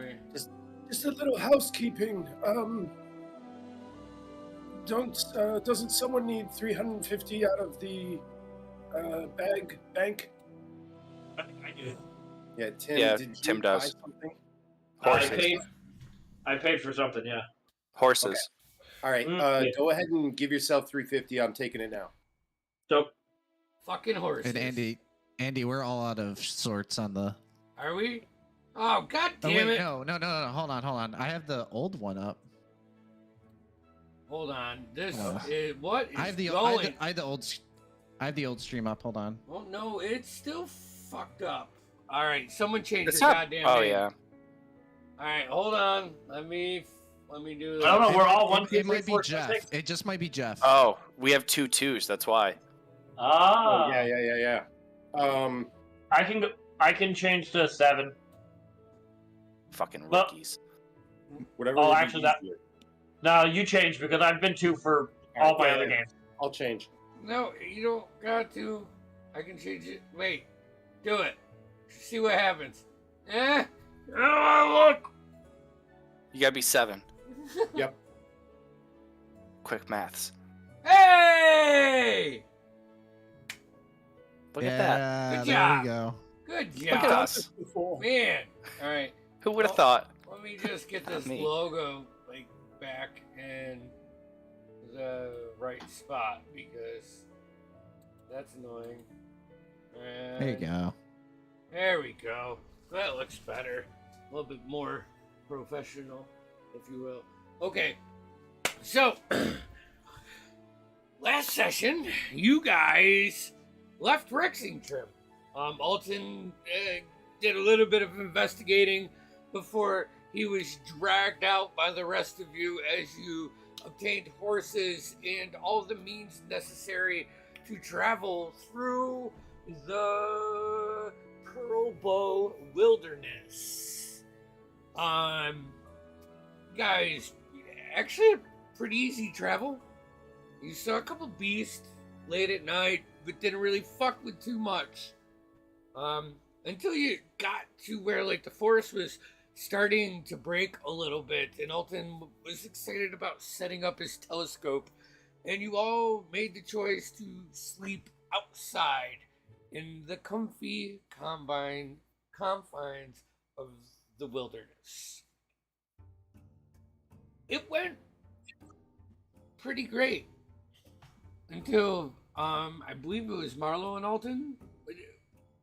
we? Just a little housekeeping. Doesn't someone need 350 out of the bank? I think I do. Yeah, Tim. Yeah, did Tim you does. buy something? Horses. I paid for something, yeah. Horses. Okay. All right. Yeah. Go ahead and give yourself 350. I'm taking it now. So, Fucking horses. And Andy, we're all out of sorts on the. Are we? Oh, god Oh damn wait, it. no. Hold on. I have the old one up. Hold on. This Oh. is what is I have the going? I have the old stream up. Hold on. Well, no, it's still fucked up. All right, someone change It's the not. goddamn Oh name. yeah. All right, hold on. Let me do this. I don't know. We're all one. It might be Jeff. It just might be Jeff. Oh, we have 2 2s. That's why. Ah. Yeah. I can change to 7. Fucking Well- rookies. Whatever. Oh, would be actually, that- easier. No, you change because I've been 2 for all my other games. I'll change. No, you don't got to. I can change it. Wait, do it. See what happens. Oh, look. You gotta be 7. Yep. Quick maths. Hey! Look at that. Good There job. we go. Good Look at job, us. man. All right. Who would have Well- thought? Let me just get Not this me. logo back in the right spot because that's annoying. And There you go. There we go. That looks better. A little bit more professional, if you will. Okay. So last session, you guys left Rexington. Alton did a little bit of investigating before he was dragged out by the rest of you as you obtained horses and all the means necessary to travel through the Pearlbow Wilderness. Guys, actually a pretty easy travel. You saw a couple beasts late at night, but didn't really fuck with too much. Until you got to where the forest was starting to break a little bit, and Alton was excited about setting up his telescope, and you all made the choice to sleep outside in the comfy confines of the wilderness. It went pretty great until I believe it was Marlo and Alton.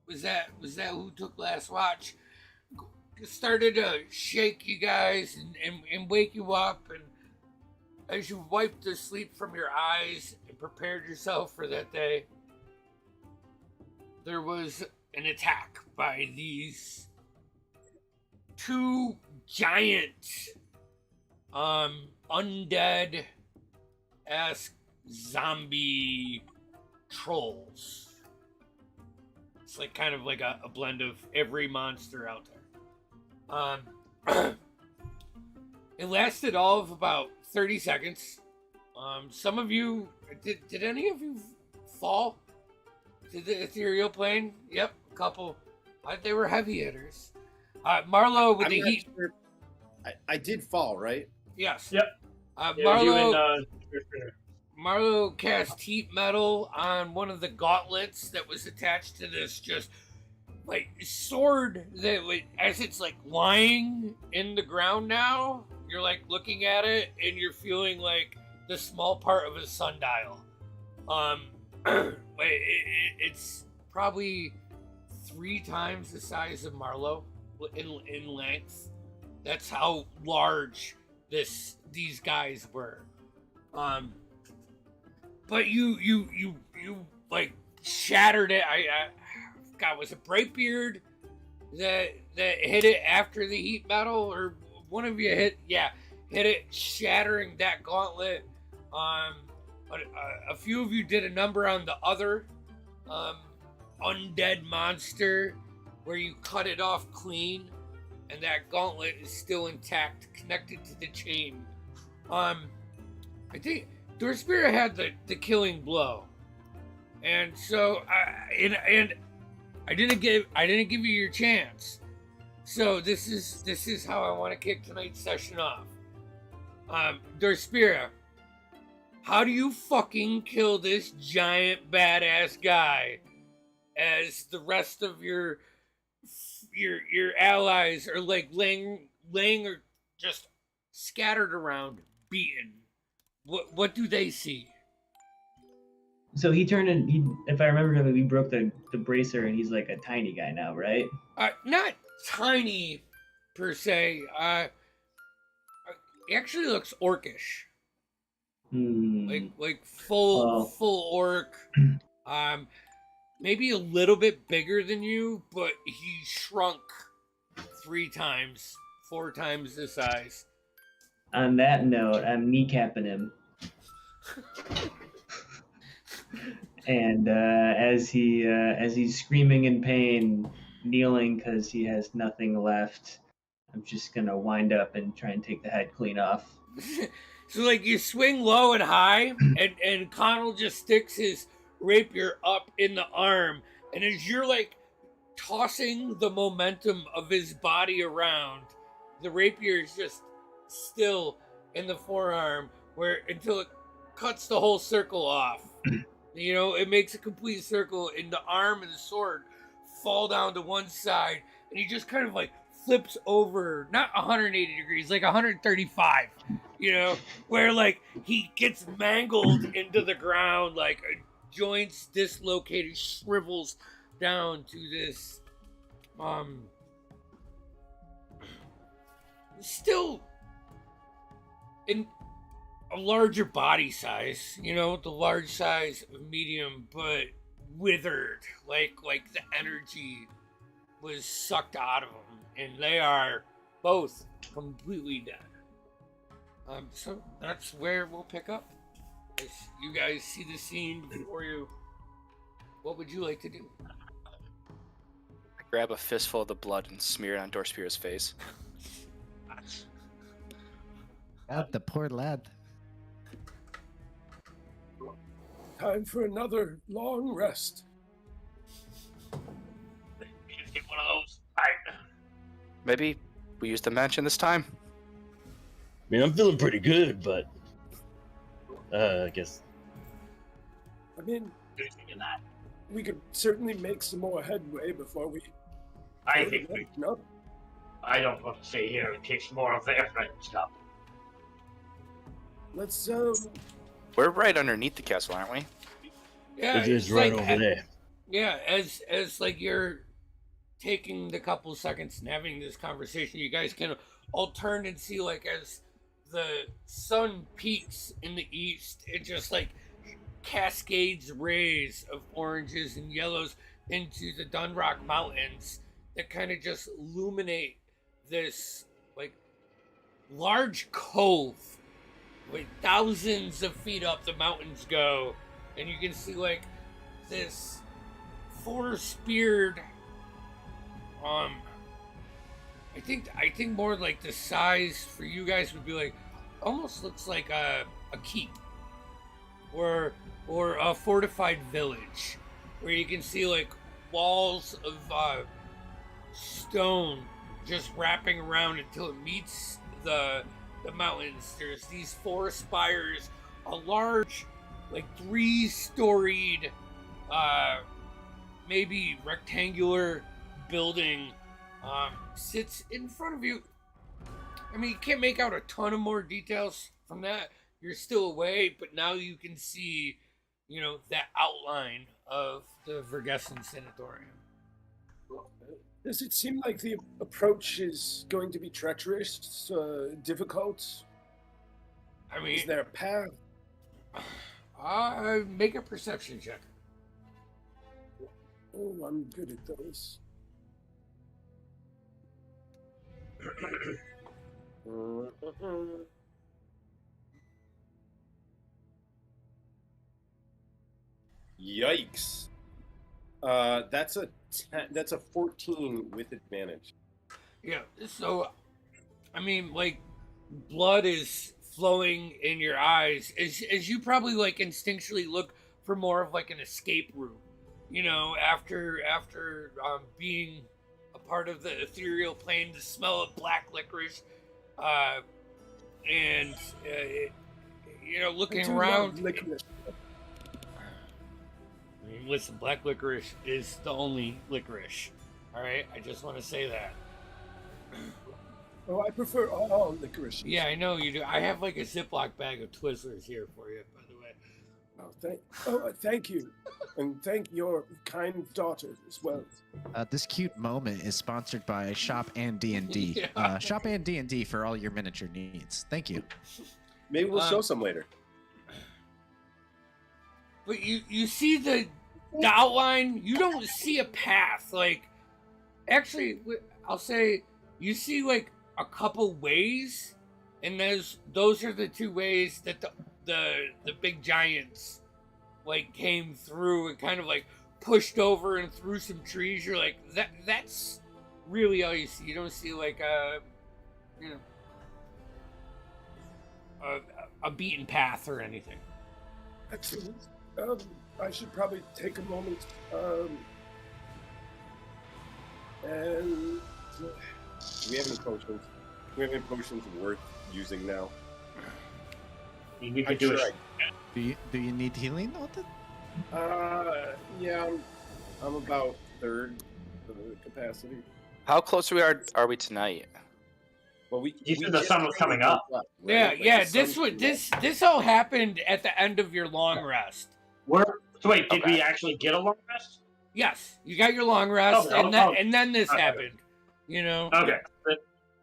Was that who took last watch? Started to shake you guys and wake you up, and as you wiped the sleep from your eyes and prepared yourself for that day, there was an attack by these 2 giant undead-esque zombie trolls. It's kind of like a blend of every monster out there. It lasted all of about 30 seconds. Some of you, did any of you fall to the ethereal plane? Yep, a couple. They were heavy hitters. Marlo with the heat. Sure. I did fall, right? Yes. Yep. Marlo cast heat metal on one of the gauntlets that was attached to this sword that as it's it's in the ground now, you're looking at it and you're feeling the small part of a sundial. It's probably 3 times the size of Marlo in length. That's how large these guys were. But you shattered it. Was it Brightbeard that hit it after the heat metal, or one of you hit it, shattering that gauntlet. A few of you did a number on the other undead monster where you cut it off clean, and that gauntlet is still intact, connected to the chain. I think Dorspirit had the killing blow, and so I didn't give you your chance. So this is how I want to kick tonight's session off. Dorspira, how do you fucking kill this giant badass guy as the rest of your allies are like laying or just scattered around, beaten? What do they see? So he turned and if I remember correctly, we broke the bracer and he's like a tiny guy now, right? Not tiny per se. He actually looks orcish. Like full orc. Maybe a little bit bigger than you, but he shrunk 3 times, 4 times the size. On that note, I'm kneecapping him. And as he's screaming in pain, kneeling because he has nothing left, I'm just gonna wind up and try and take the head clean off. So like you swing low and high, and Connell just sticks his rapier up in the arm, and as you're like tossing the momentum of his body around, the rapier is just still in the forearm until it cuts the whole circle off. You know, it makes a complete circle, and the arm and the sword fall down to one side, and he just kind of like flips over, not 180 degrees, like 135, you know, where like he gets mangled into the ground, like joints dislocated, shrivels down to this still in a larger body size, you know, the large size of medium, but withered, like the energy was sucked out of them, and they are both completely dead. So that's where we'll pick up. As you guys see the scene before you, what would you like to do? I grab a fistful of the blood and smear it on Dorspira's face. God, the poor lad. Time for another long rest. Get one of those. Maybe we use the mansion this time. I mean, I'm feeling pretty good, but I guess. I mean, we could certainly make some more headway before we. I think No. I don't want to stay here and kick more of their friends up. Let's We're right underneath the castle, aren't we? Yeah, It is it's right like, over there. Yeah, as like you're taking the couple seconds and having this conversation, you guys can all turn and see, like, as the sun peaks in the east, it just like cascades rays of oranges and yellows into the Dunrock Mountains that kind of just illuminate this like large cove, like thousands of feet up the mountains go, and you can see like this 4-speared I think more like the size for you guys would be like almost looks like a keep or a fortified village where you can see like walls of stone just wrapping around until it meets the mountains. There's these 4 spires, a large like 3-storied maybe rectangular building sits in front of you. I mean, you can't make out a ton of more details from that. You're still away, but now you can see, you know, that outline of the Vergessen Sanatorium. Does it seem like the approach is going to be treacherous, difficult? I mean, Is there a path? Make a perception check. Oh, I'm good at those. Yikes. That's a 14 with advantage. Yeah, so, I mean, like, blood is flowing in your eyes as you probably, like, instinctually look for more of, like, an escape route. You know, after being a part of the ethereal plane, the smell of black licorice, and looking I do around. love licorice. I mean, listen, black licorice is the only licorice. All right, I just want to say that. Oh, I prefer all licorice. Yeah, I know you do. I have like a Ziploc bag of Twizzlers here for you, by the way. Thank you, and thank your kind daughter as well. This cute moment is sponsored by Shop and D&D. Yeah. Shop and D&D for all your miniature needs. Thank you. Maybe we'll show some later. But you see the outline. You don't see a path. Like, actually, I'll say you see like a couple ways, and those are the two ways that the big giants like came through and kind of like pushed over and through some trees. You're like, that's really all you see. You don't see like a beaten path or anything. Excellent. I should probably take a moment and. Do we have any potions? Do we have any potions worth using now? We could do it. Do you need healing, Alton? Yeah, I'm about third of the capacity. How close are we tonight? Well, You said the sun was coming up. Yeah. This all happened at the end of your long rest. So wait, did Okay. we actually get a long rest? Yes, you got your long rest, Oh, and then this okay. happened. You know. Okay,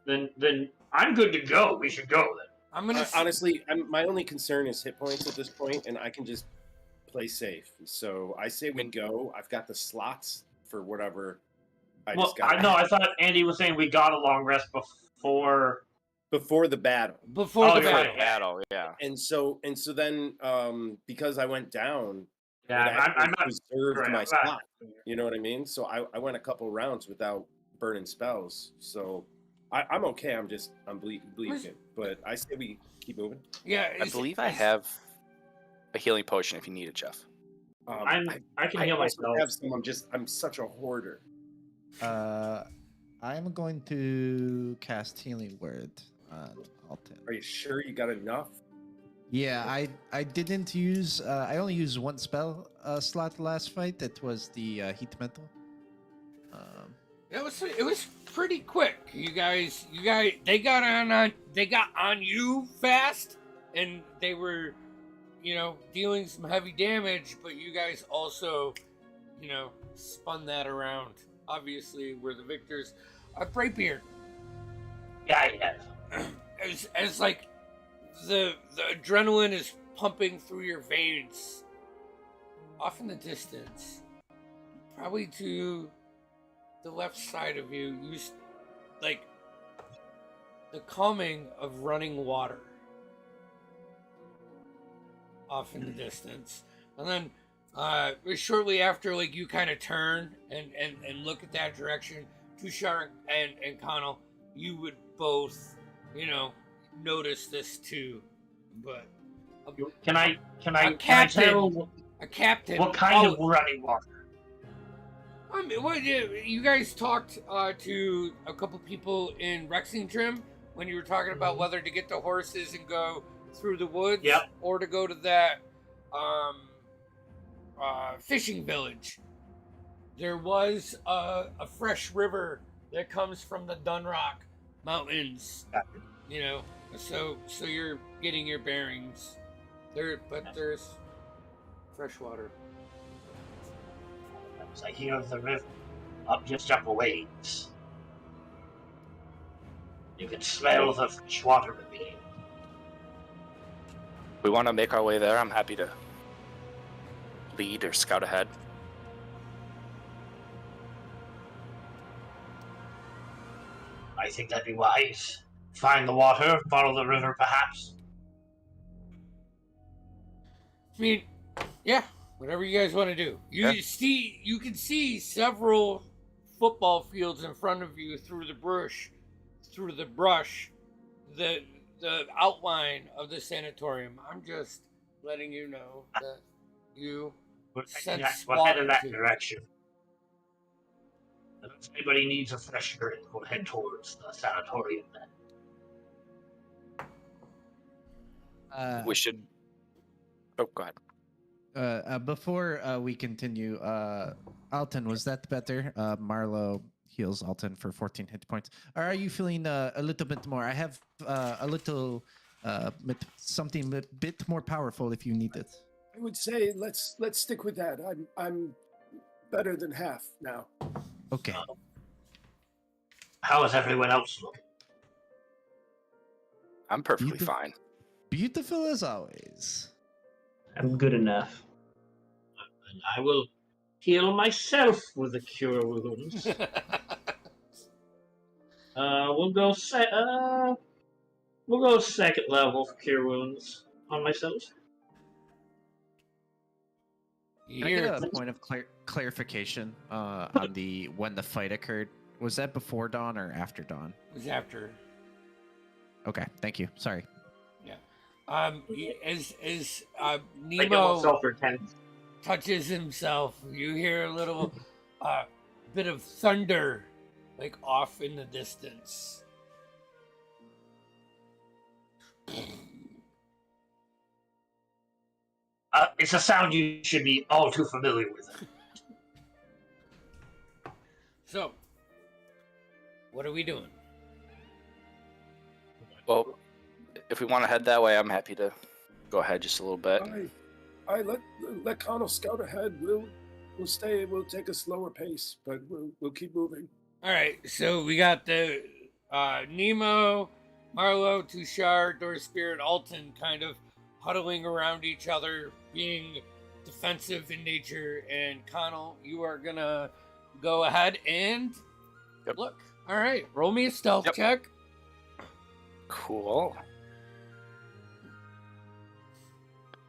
then I'm good to go. We should go then. I'm gonna honestly, my only concern is hit points at this point, and I can just play safe. So I say we go. I've got the slots for whatever. I thought Andy was saying we got a long rest before the battle. Before the you're right. battle. Yeah. And so then, because I went down, Yeah, it I'm actually not preserved my right. slot. You know what I mean? So I went a couple rounds without burning spells. So I'm okay. I'm bleeding. But I say we keep moving. Yeah, I believe I have a healing potion if you need it, Jeff. I can heal also myself. have some. I'm such a hoarder. I'm going to cast Healing Word on Alton. Are you sure you got enough? Yeah, I didn't use. I only used one spell slot last fight. That was the Heat Mental. it was pretty quick. You guys, they got on you fast, and they were, dealing some heavy damage. But you guys also, spun that around. Obviously, we're the victors. Brightbeard. Yeah. As like the adrenaline is pumping through your veins, off in the distance, probably to the left side of you, like the calming of running water off in the distance. And then shortly after, like, you kind of turn and look at that direction, Tushar and Connell, you would both, notice this too. But Can I captain- tell a captain. what kind of running water? I mean, you guys talked to a couple people in Rexingtrim when you were talking about whether to get the horses and go through the woods, Yep. or to go to that fishing village. There was a fresh river that comes from the Dunrock Mountains. So you're getting your bearings there, but there's fresh water. As I hear of the river, just up a ways. You can smell the fresh water in the air. We want to make our way there. I'm happy to lead or scout ahead. I think that'd be wise. Find the water, follow the river, perhaps. I mean, yeah, whatever you guys want to do. You can see several football fields in front of you through the brush, the outline of the sanatorium. I'm just letting you know that you We'll sense head in that water. direction. If anybody needs a fresh drink, we'll head towards the sanatorium then. We should. Oh, go ahead. Before we continue, Alton, was that better? Marlo heals Alton for 14 hit points. Or are you feeling a little bit more? I have a little something a bit more powerful if you need it. I would say let's stick with that. I'm better than half now. Okay. How is everyone else looking? I'm perfectly fine. Beautiful as always. I'm good enough. And I will heal myself with the cure wounds. We'll go second level for cure wounds on myself. Can I get a point of clarification on the when the fight occurred? Was that before dawn or after dawn? It was after. Okay, thank you. Sorry. Yeah. As Like it won't Nemo self-repent. touches himself, you hear a little bit of thunder, like off in the distance. It's a sound you should be all too familiar with. So, what are we doing? Well, if we want to head that way, I'm happy to go ahead just a little bit. I let Connell scout ahead. We'll stay. We'll take a slower pace, but we'll keep moving. All right, so we got the Nemo, Marlo, Tushar, Door Spirit, Alton kind of huddling around each other, being defensive in nature, and Connell, you are gonna go ahead and look. All right, roll me a stealth check. Cool.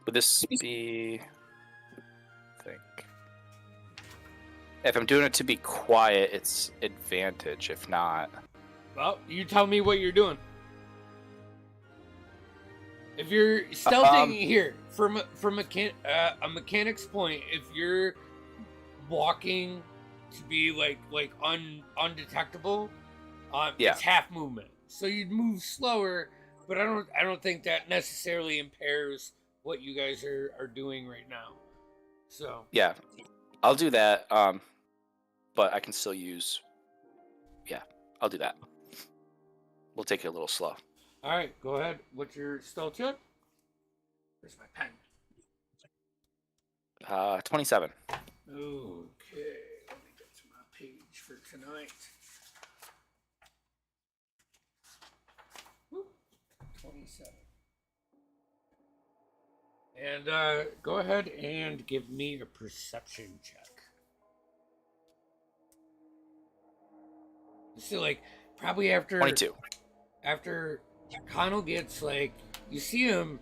Would this be? I think. If I'm doing it to be quiet, it's advantage. If not, Well, you tell me what you're doing. If you're stealthing here from a mechanic's point, if you're walking to be like undetectable, it's half movement. So you'd move slower, but I don't think that necessarily impairs what you guys are doing right now. So yeah, I'll do that. But I can still use. Yeah, I'll do that. We'll take it a little slow. all right, go ahead. What's your stealth check? Where's my pen? 27. Okay, let me get to my page for tonight. Woo, 27. And go ahead and give me a perception check. So, like, probably after 22. After Connell gets, like, you see him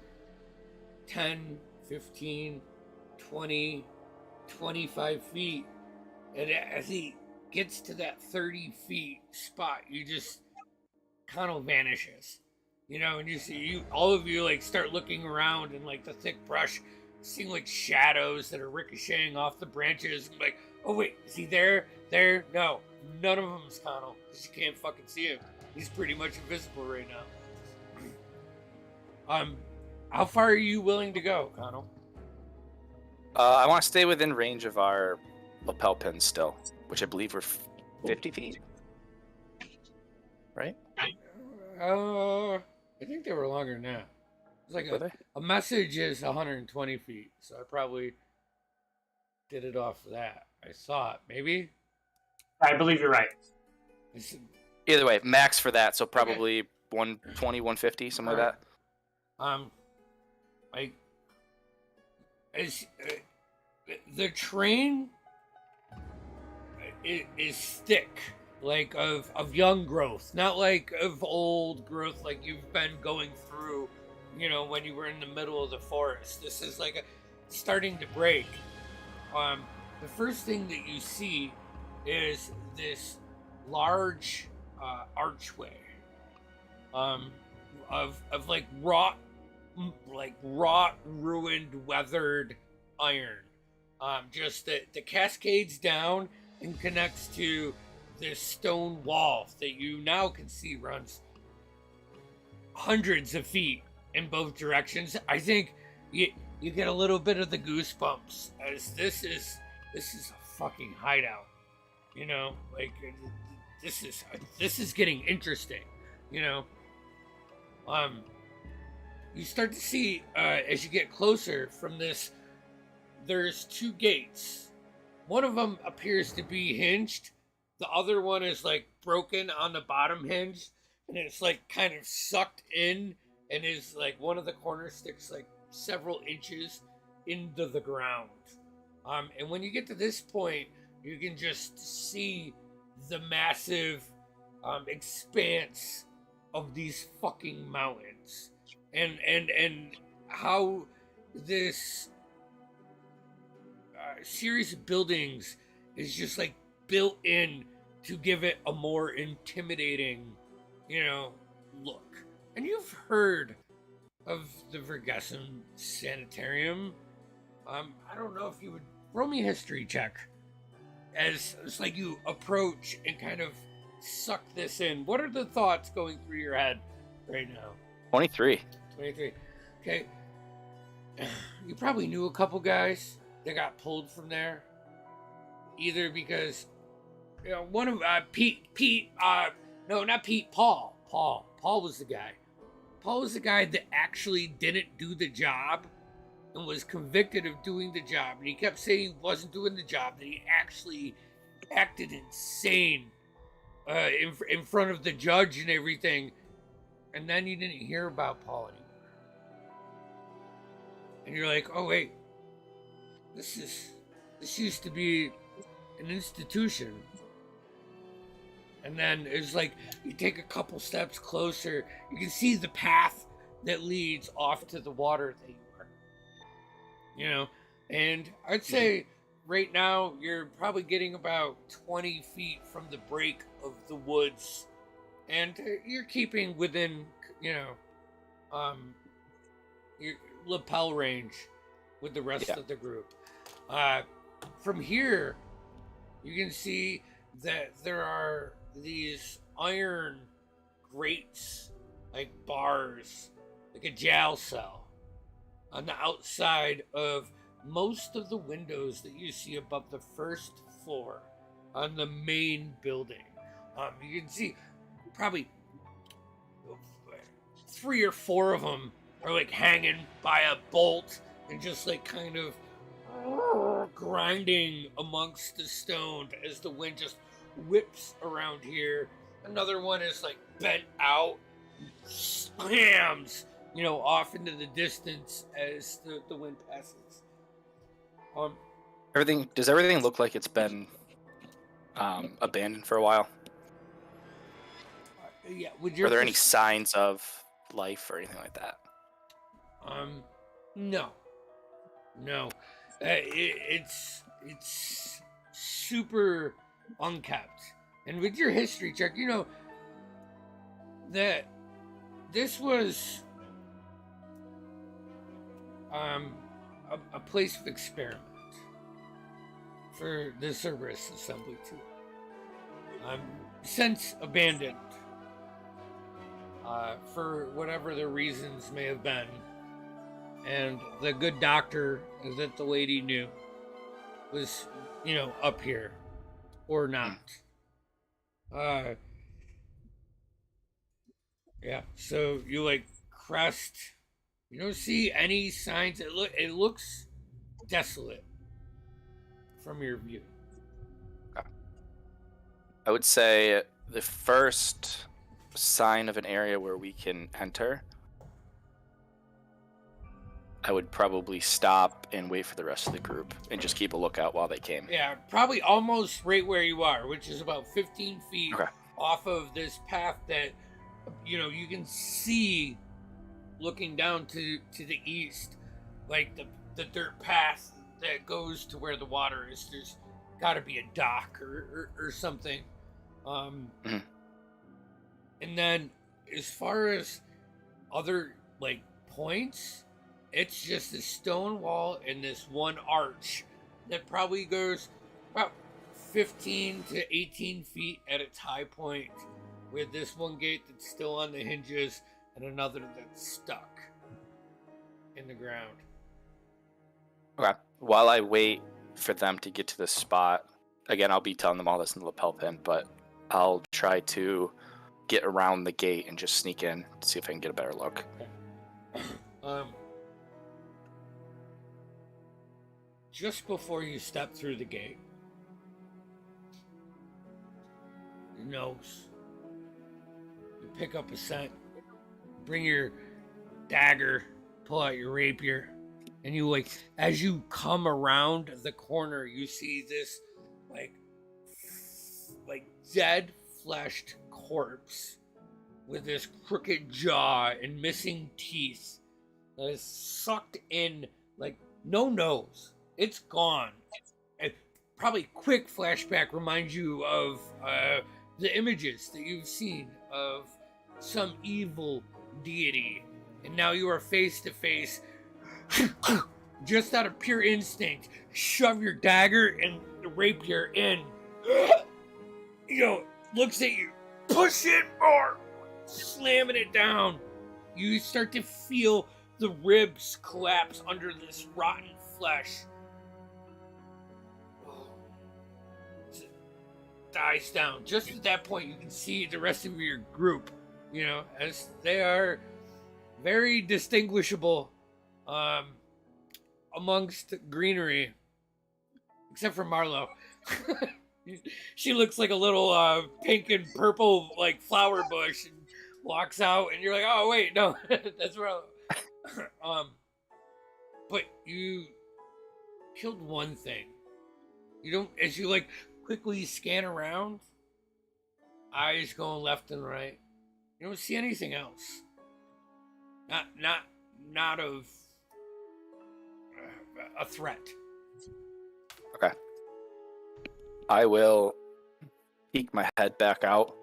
10, 15, 20, 25 feet, and as he gets to that 30 feet spot, you just Connell vanishes, you know, and you see all of you like start looking around in like the thick brush, seeing like shadows that are ricocheting off the branches, and like, oh wait, is he there? No, none of them is Connell, because you can't fucking see him. He's pretty much invisible right now. How far are you willing to go, Connell? I want to stay within range of our lapel pins still, which I believe were 50 feet. Right? I think they were longer than that. It's like a message is 120 feet, so I probably did it off of that. I saw it, maybe? I believe you're right. Either way, max for that, so probably 120, 150, something like that. The train is thick, like of young growth, not like of old growth like you've been going through, you know, when you were in the middle of the forest. This is like starting to break. The first thing that you see is this large archway of like wrought, ruined, weathered iron. Just that the cascades down and connects to this stone wall that you now can see runs hundreds of feet in both directions. I think you get a little bit of the goosebumps, as this is a fucking hideout. You know, like this is getting interesting. You know, you start to see as you get closer from this. There's two gates. One of them appears to be hinged. The other one is like broken on the bottom hinge, and it's like kind of sucked in, and is like one of the corners sticks like several inches into the ground. And when you get to this point, you can just see the massive expanse of these fucking mountains, and how this series of buildings is just like built in to give it a more intimidating, you know, look. And you've heard of the Vergessen Sanitarium. I don't know if you would roll me a history check as it's like you approach and kind of suck this in. What are the thoughts going through your head right now? 23. 23. Okay. You probably knew a couple guys that got pulled from there, either because, you know, one of Paul was the guy. Paul was the guy that actually didn't do the job and was convicted of doing the job, and he kept saying he wasn't doing the job, that he actually acted insane in front of the judge and everything, and then you didn't hear about Paul anymore. And you're like, oh wait, this used to be an institution. And then it's like you take a couple steps closer, you can see the path that leads off to the water that you were. You know, and I'd say right now you're probably getting about 20 feet from the break of the woods, and you're keeping within, you know, your lapel range with the rest of the group. From here, you can see that there are these iron grates, like bars, like a jail cell, on the outside of most of the windows that you see above the first floor on the main building. You can see probably 3 or 4 of them are like hanging by a bolt and just like kind of grinding amongst the stone as the wind just whips around here. Another one is like bent out, slams, you know, off into the distance as the wind passes. Does everything look like it's been abandoned for a while? Yeah. Are there any signs of life or anything like that? No. It's super unkept. And with your history check, you know that this was a place of experiment for the Cerberus assembly too. Since abandoned for whatever the reasons may have been. And the good doctor that the lady knew was, you know, up here or not. Yeah, so you like crest, you don't see any signs. It looks desolate from your view. I would say the first sign of an area where we can enter, I would probably stop and wait for the rest of the group and just keep a lookout while they came. Yeah, probably almost right where you are, which is about 15 feet off of this path that, you know, you can see looking down to the east, like the dirt path that goes to where the water is. There's got to be a dock or something. And then as far as other like points, it's just a stone wall and this one arch that probably goes about 15 to 18 feet at its high point, with this one gate that's still on the hinges and another that's stuck in the ground. Okay. While I wait for them to get to this spot, again, I'll be telling them all this in the lapel pin, but I'll try to get around the gate and just sneak in to see if I can get a better look. Just before you step through the gate, your nose, you pick up a scent, bring your dagger, pull out your rapier, and you as you come around the corner, you see this like dead fleshed corpse with this crooked jaw and missing teeth that is sucked in, no nose. It's gone. And probably quick flashback reminds you of the images that you've seen of some evil deity, and now you are face to face. Just out of pure instinct, shove your dagger and the rapier in. Looks at you, push it more, slamming it down. You start to feel the ribs collapse under this rotten flesh. It dies down. Just at that point, you can see the rest of your group, as they are very distinguishable amongst greenery, except for Marlo. She looks like a little pink and purple flower bush and walks out, and you're like, oh wait, no, that's Marlo. But you killed one thing. You don't, as you quickly scan around, eyes going left and right. You don't see anything else. Not of a threat. Okay. I will peek my head back out.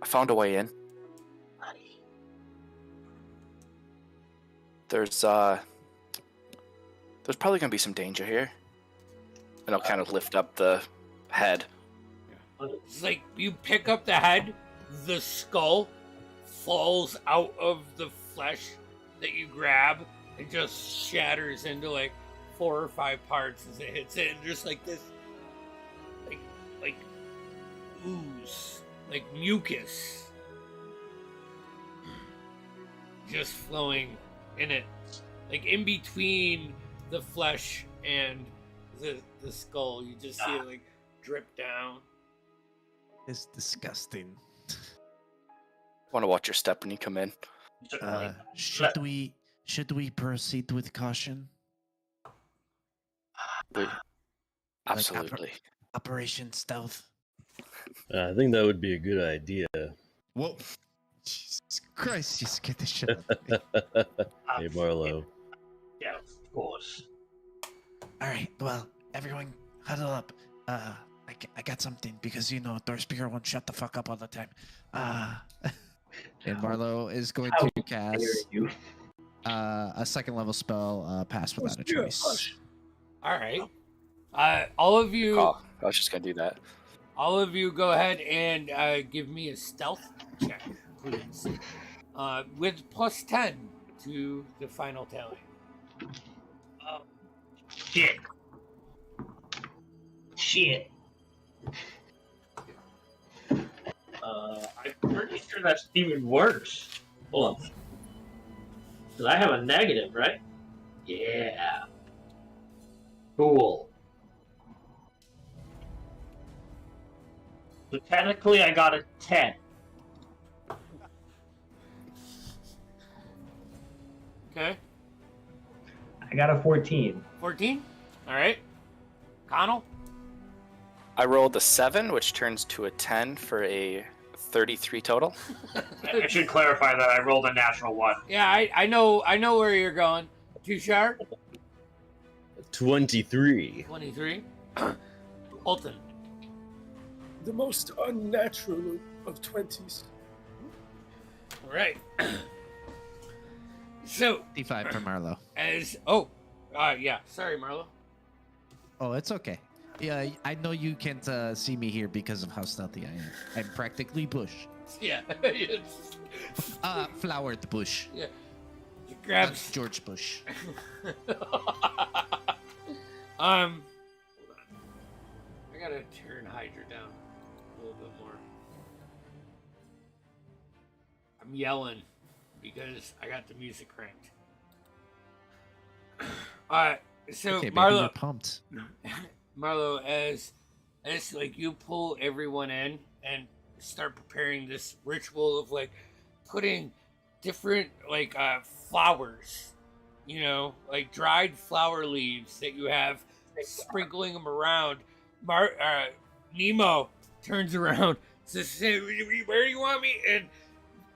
I found a way in. There's probably gonna be some danger here. And I'll kind of lift up the head. It's like you pick up the head, the skull falls out of the flesh that you grab and just shatters into 4 or 5 parts as it hits it, and just this ooze, mucus just flowing in it, in between the flesh and the skull. You just see it drip down. It's disgusting. Want to watch your step when you come in. Should we proceed with caution? Absolutely. Operation Stealth. I think that would be a good idea. Whoa. Jesus Christ, you scared the shit out of me. Hey, Marlo. Yeah, of course. Alright, well, everyone huddle up. I got something because Door Speaker won't shut the fuck up all the time. And Marlo is going to cast a second level spell, Pass Without a Trace. All right. All of you. Oh, I was just gonna do that. All of you, go ahead and give me a stealth check, please, with +10 to the final tally. Shit. I'm pretty sure that's even worse. Hold on. Because I have a negative, right? Yeah. Cool. So technically I got a 10. Okay. I got a 14. 14? All right. Connell? I rolled a 7, which turns to a 10 for a 33 total. I should clarify that I rolled a natural 1. Yeah, I know where you're going. Tushar? 23. 23. Alton? The most unnatural of 20s. All right. So 55 for Marlo. yeah, sorry, Marlo. Oh, it's okay. Yeah, I know you can't see me here because of how stealthy I am. I'm practically bush. Yeah. It's- Flowered bush. yeah. He Not grabs. George Bush. Hold on. I gotta turn Hydra down a little bit more. I'm yelling because I got the music cranked. Alright, so Okay, baby, we're Marlo, pumped. Marlo, as like you pull everyone in and start preparing this ritual of like putting different like flowers, you know, like dried flower leaves that you have, sprinkling them around. Nemo turns around, says, "Hey, where do you want me?" and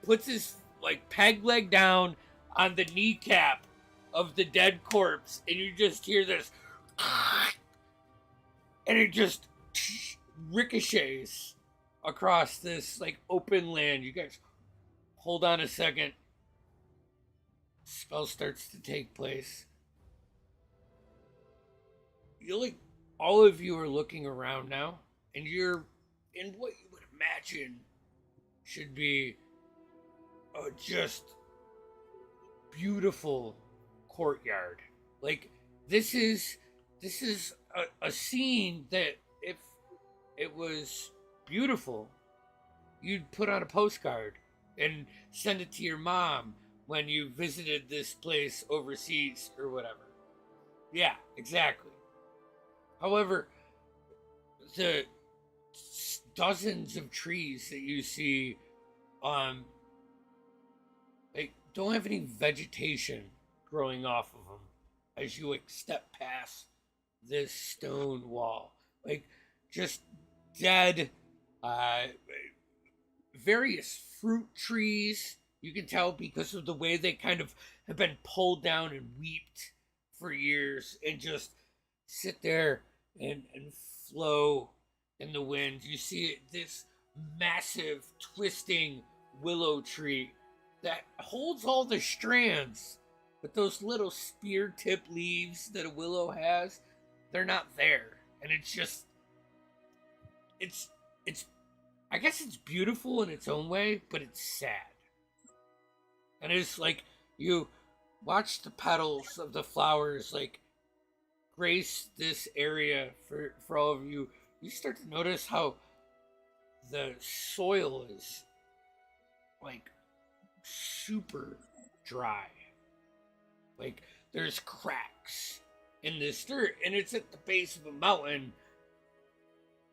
puts his like peg leg down on the kneecap of the dead corpse, and you just hear this, and it just ricochets across this like open land. You guys hold on a second. Spell starts to take place. You like all of you are looking around now, and you're in what you would imagine should be a just beautiful courtyard. Like this is a scene that if it was beautiful, you'd put on a postcard and send it to your mom when you visited this place overseas or whatever. Yeah, exactly. However, the dozens of trees that you see, they don't have any vegetation growing off of them as you like step past this stone wall. Like just dead, various fruit trees. You can tell because of the way they kind of have been pulled down and weeped for years and just sit there and flow in the wind. You see this massive twisting willow tree that holds all the strands, but those little spear tip leaves that a willow has, they're not there. And it's just it's I guess it's beautiful in its own way, but it's sad. And it's like you watch the petals of the flowers like grace this area for all of you. You start to notice how the soil is like super dry. Like there's cracks in this dirt, and it's at the base of a mountain.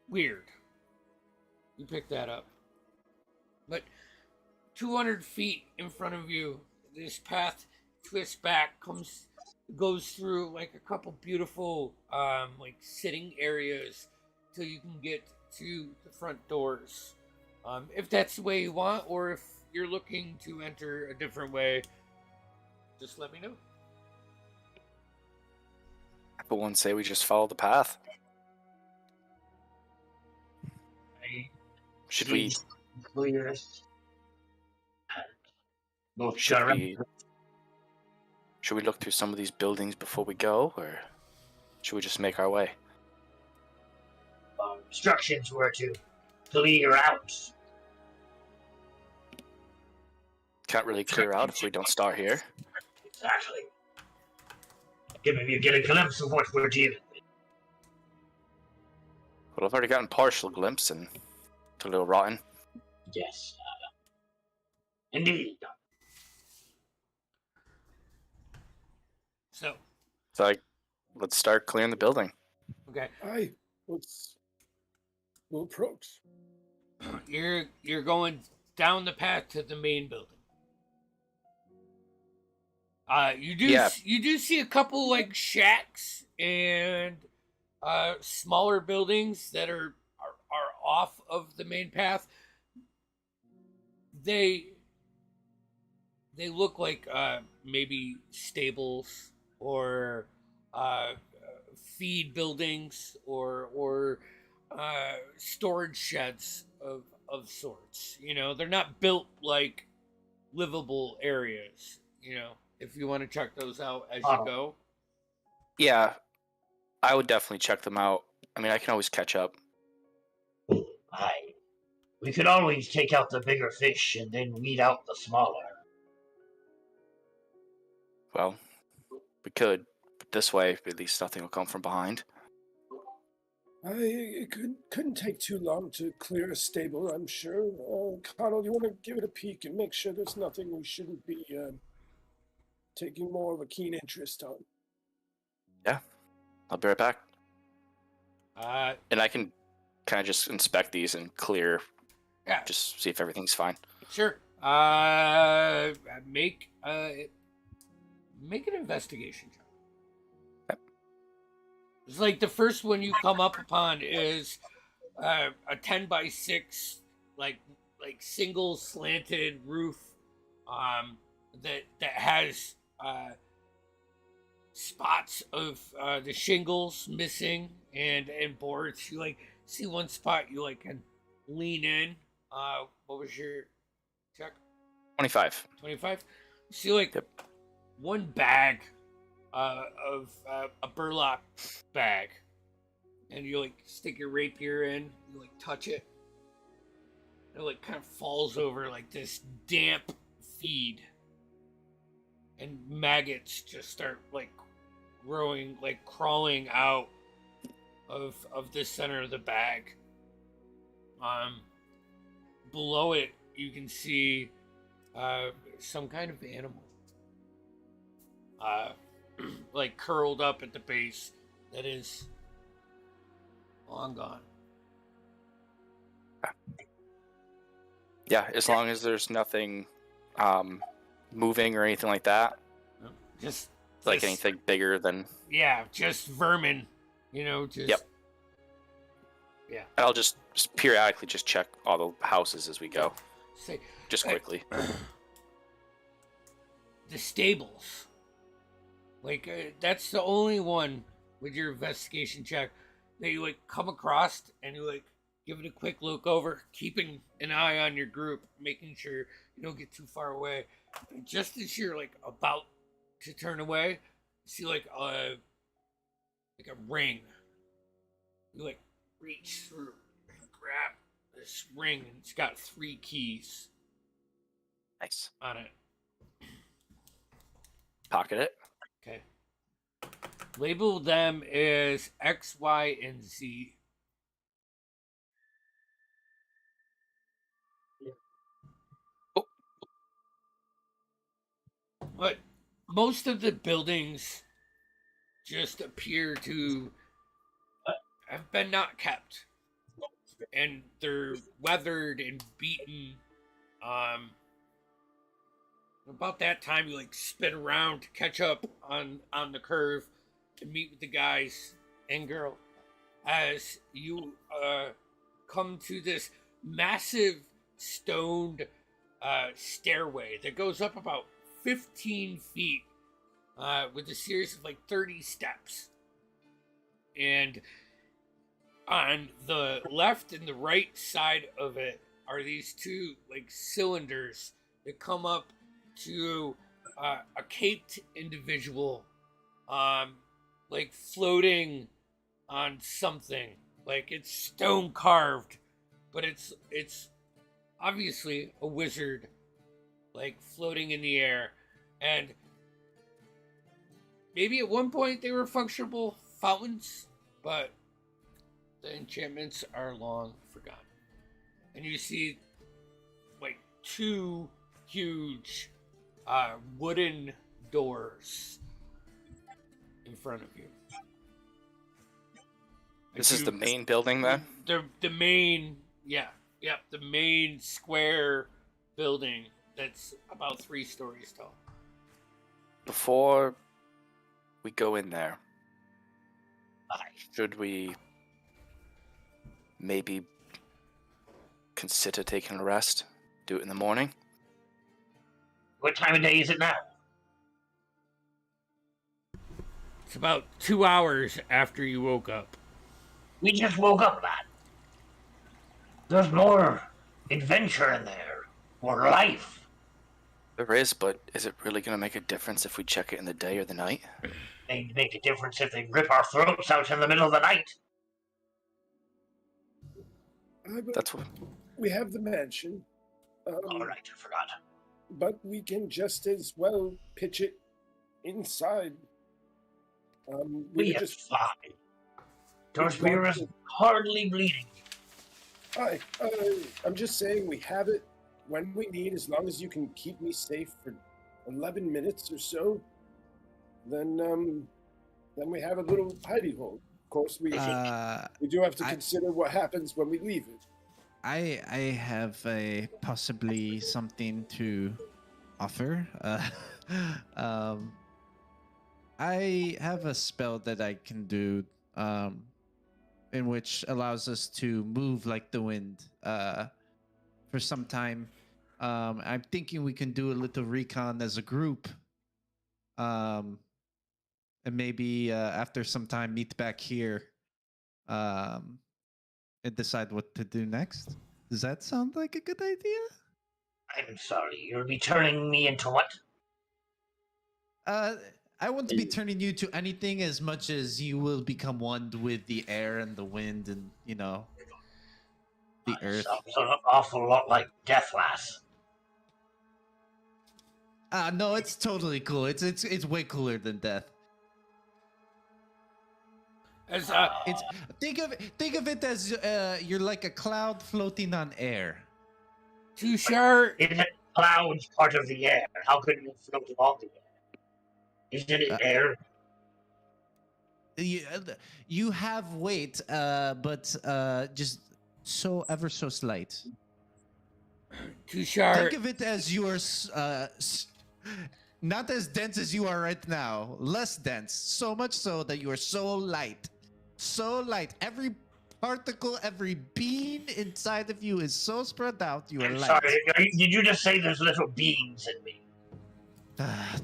Weird. You pick that up. But 200 feet in front of you, this path twists back, goes through like a couple beautiful like sitting areas till you can get to the front doors. If that's the way you want, or if you're looking to enter a different way, just let me know. But one say we just follow the path. Should we? Clear. Both Should we look through some of these buildings before we go, or should we just make our way? Instructions were to clear out. Can't really clear out if we don't start here. Exactly. Giving you get a glimpse of what we're dealing with. Well, I've already gotten partial glimpse, and it's a little rotten. Yes. Indeed. So, Let's start clearing the building. okay, Aye, we'll approach. you're going down the path to the main building. You do see a couple like shacks and smaller buildings that are off of the main path. They look like maybe stables or feed buildings or storage sheds of sorts. You know, they're not built like livable areas. You know, if you want to check those out as you go. Yeah, I would definitely check them out. I mean, I can always catch up. Aye. We could always take out the bigger fish and then weed out the smaller. Well, we could, but this way, at least nothing will come from behind. It couldn't take too long to clear a stable, I'm sure. Connell, you want to give it a peek and make sure there's nothing we shouldn't be taking more of a keen interest on? Yeah, I'll be right back. And I can kind of just inspect these and clear. Yeah. Just see if everything's fine. Sure. Make an investigation check. Yep. It's like the first one you come up upon is a 10x6, like single slanted roof, that has spots of the shingles missing and boards. You like see one spot you like can lean in. What was your check? 25. 25. See like one bag of a burlap bag, and you like stick your rapier in. You like touch it. It like kind of falls over like this damp feed, and maggots just start like growing, like crawling out of the center of the bag. Below it, you can see some kind of animal, like curled up at the base, that is long gone. Yeah, as long as there's nothing moving or anything like that. Just anything bigger than... Yeah, just vermin, just... Yep. Yeah. I'll just periodically just check all the houses as we go. Say, just quickly. The stables. Like, that's the only one with your investigation check that you, like, come across and you, like, give it a quick look over, keeping an eye on your group, making sure you don't get too far away. And just as you're, like, about to turn away, you see, like a ring. You, like, reach through and grab this ring, and it's got 3 keys. Nice. On it. Pocket it. Okay. Label them as X, Y, and Z. Oh. But most of the buildings just appear to have been not kept, and they're weathered and beaten. About that time, you like spin around to catch up on the curve to meet with the guys and girl as you come to this massive stoned stairway that goes up about 15 feet with a series of like 30 steps. And on the left and the right side of it are these 2 like cylinders that come up to a caped individual, like floating on something. Like it's stone carved, but it's obviously a wizard, like floating in the air. And maybe at one point they were functional fountains, but the enchantments are long forgotten. And you see like 2 huge wooden doors in front of you. This is the main building then? The main, the main square building that's about 3 stories tall. Before we go in there, should we maybe consider taking a rest? Do it in the morning? What time of day is it now? It's about 2 hours after you woke up. We just woke up, lad. There's more adventure in there. More life. There is, but is it really going to make a difference if we check it in the day or the night? They'd make a difference if they rip our throats out in the middle of the night. But That's what. we have the mansion. All right, I forgot. But we can just as well pitch it inside. We We were are just fine. Darth We've Vader gone is to- hardly bleeding. I'm just saying we have it when we need, as long as you can keep me safe for 11 minutes or so. Then we have a little hidey hole. Of course, we do have to consider what happens when we leave it. I have possibly something to offer. I have a spell that I can do, in which allows us to move like the wind for some time. I'm thinking we can do a little recon as a group, and maybe after some time meet back here, and decide what to do next. Does that sound like a good idea? I'm sorry, you'll be turning me into what? I won't be turning you to anything as much as you will become one with the air and the wind and, the earth. Sounds an awful lot like Deathlass. No, it's totally cool. It's way cooler than death. As It's think of it as you're like a cloud floating on air. Tushar, Isn't clouds part of the air? How could you float along the air? Isn't it air? You have weight, but just so ever so slight. Tushar, Think of it as you are not as dense as you are right now, less dense, so much so that you are so light. So light. Every particle, every bean inside of you is so spread out, you are I'm light. sorry, did you just say there's little beans in me?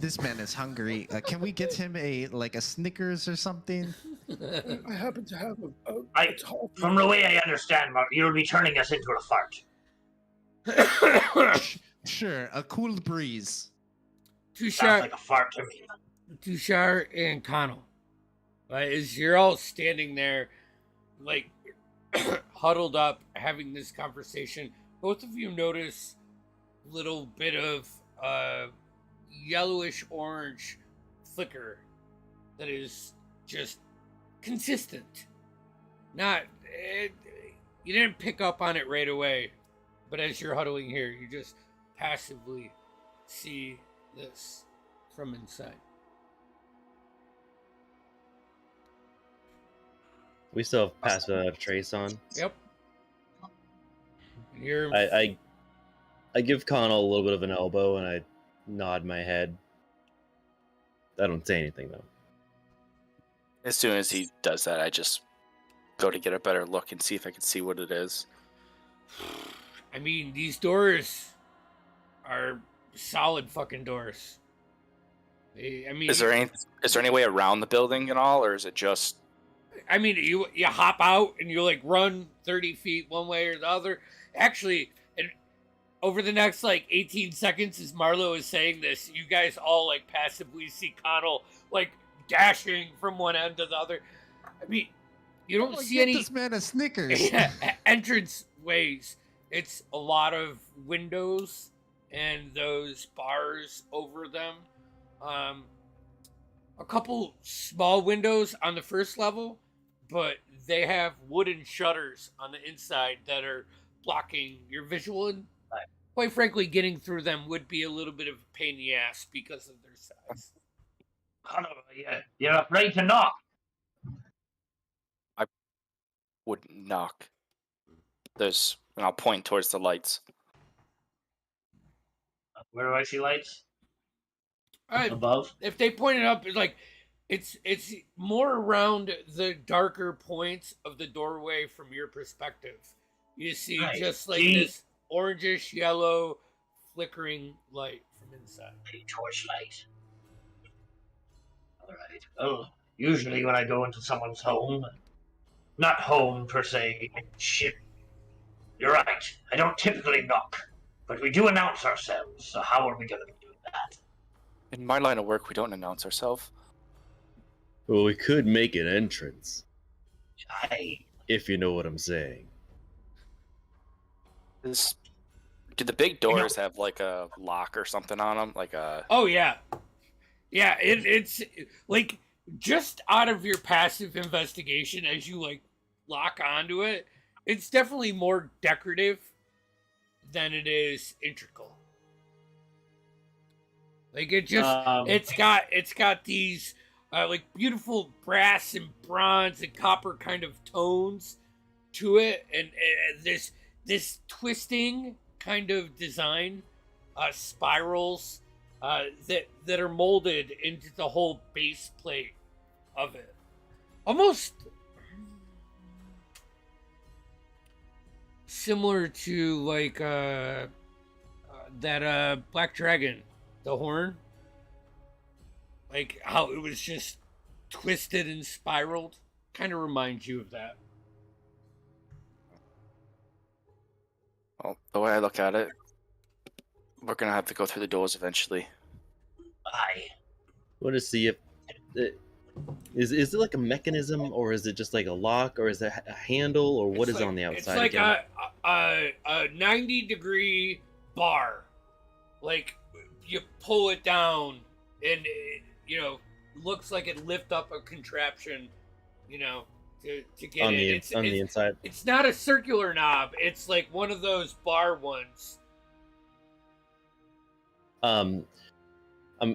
This man is hungry. Can we get him a Snickers or something? I happen to have a toffee. From the way I understand, Mark, you'll be turning us into a fart. Sure, a cool breeze. Sounds Tushar, like a fart to me. Tushar and Connell, as you're all standing there, like huddled up, having this conversation, both of you notice a little bit of yellowish orange flicker that is just consistent. You didn't pick up on it right away, but as you're huddling here, you just passively see this from inside. We still have passive trace on. Yep. And you're I give Connell a little bit of an elbow and I nod my head. I don't say anything though. As soon as he does that, I just go to get a better look and see if I can see what it is. I mean, these doors are solid fucking doors. Is there any way around the building at all, or is it just? I mean, you hop out and you run 30 feet one way or the other. Actually, over the next 18 seconds, as Marlo is saying this, you guys all passively see Connell dashing from one end to the other. I mean, you don't see any this man a Snickers. entrance ways. It's a lot of windows and those bars over them. A couple small windows on the first level, but they have wooden shutters on the inside that are blocking your visual, and quite frankly, getting through them would be a little bit of a pain in the ass because of their size. You're ready to knock. I would knock. And I'll point towards the lights. Where do I see lights? Alright, Above? if they point it up, it's more around the darker points of the doorway from your perspective. You see just this orangish yellow flickering light from inside. A torchlight. Alright. Well, usually when I go into someone's home, not home per se, ship. You're right. I don't typically knock, but we do announce ourselves, so how are we going to be doing that? In my line of work, we don't announce ourselves. Well, we could make an entrance. Aye. If you know what I'm saying. Do the big doors have like a lock or something on them? Like a Oh yeah, yeah. It's like just out of your passive investigation, as you like lock onto it, it's definitely more decorative than it is integral. Like it's got these like beautiful brass and bronze and copper kind of tones to it, and this twisting kind of design, spirals that are molded into the whole base plate of it, almost similar to like that black dragon, the horn, like how it was just twisted and spiraled. Kind of reminds you of that. well, the way I look at it, we're gonna have to go through the doors eventually. Aye. Want to see if is it like a mechanism, or is it just like a lock, or is it a handle, or what is on the outside? It's like again? a 90-degree bar. Like you pull it down, and it, looks like it lift up a contraption, to get on it. the inside. It's not a circular knob. It's like one of those bar ones. I'm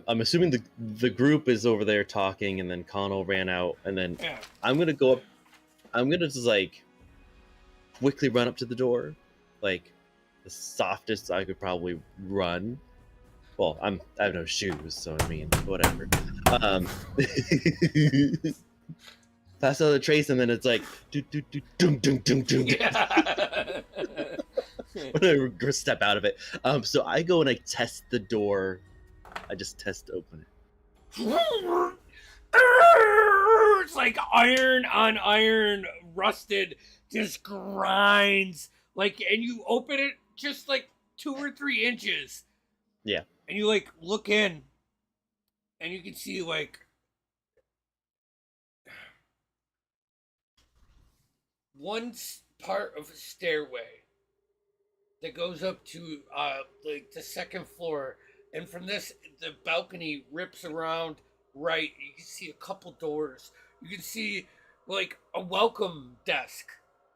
assuming the group is over there talking, and then Connell ran out, and then Yeah. I'm gonna go up. I'm gonna just like quickly run up to the door, like the softest I could probably run. Well, I have no shoes, so I mean, whatever. Pass out the trace, and then it's like dum dum dum dum. Yeah. When I step out of it. So I go and I test the door. I just test to open it. It's like iron on iron, rusted, just grinds. Like, and you open it just like 2 or 3 inches. Yeah. And you like look in, and you can see like one part of a stairway that goes up to like the second floor, and from this the balcony rips around right. You can see a couple doors. You can see like a welcome desk,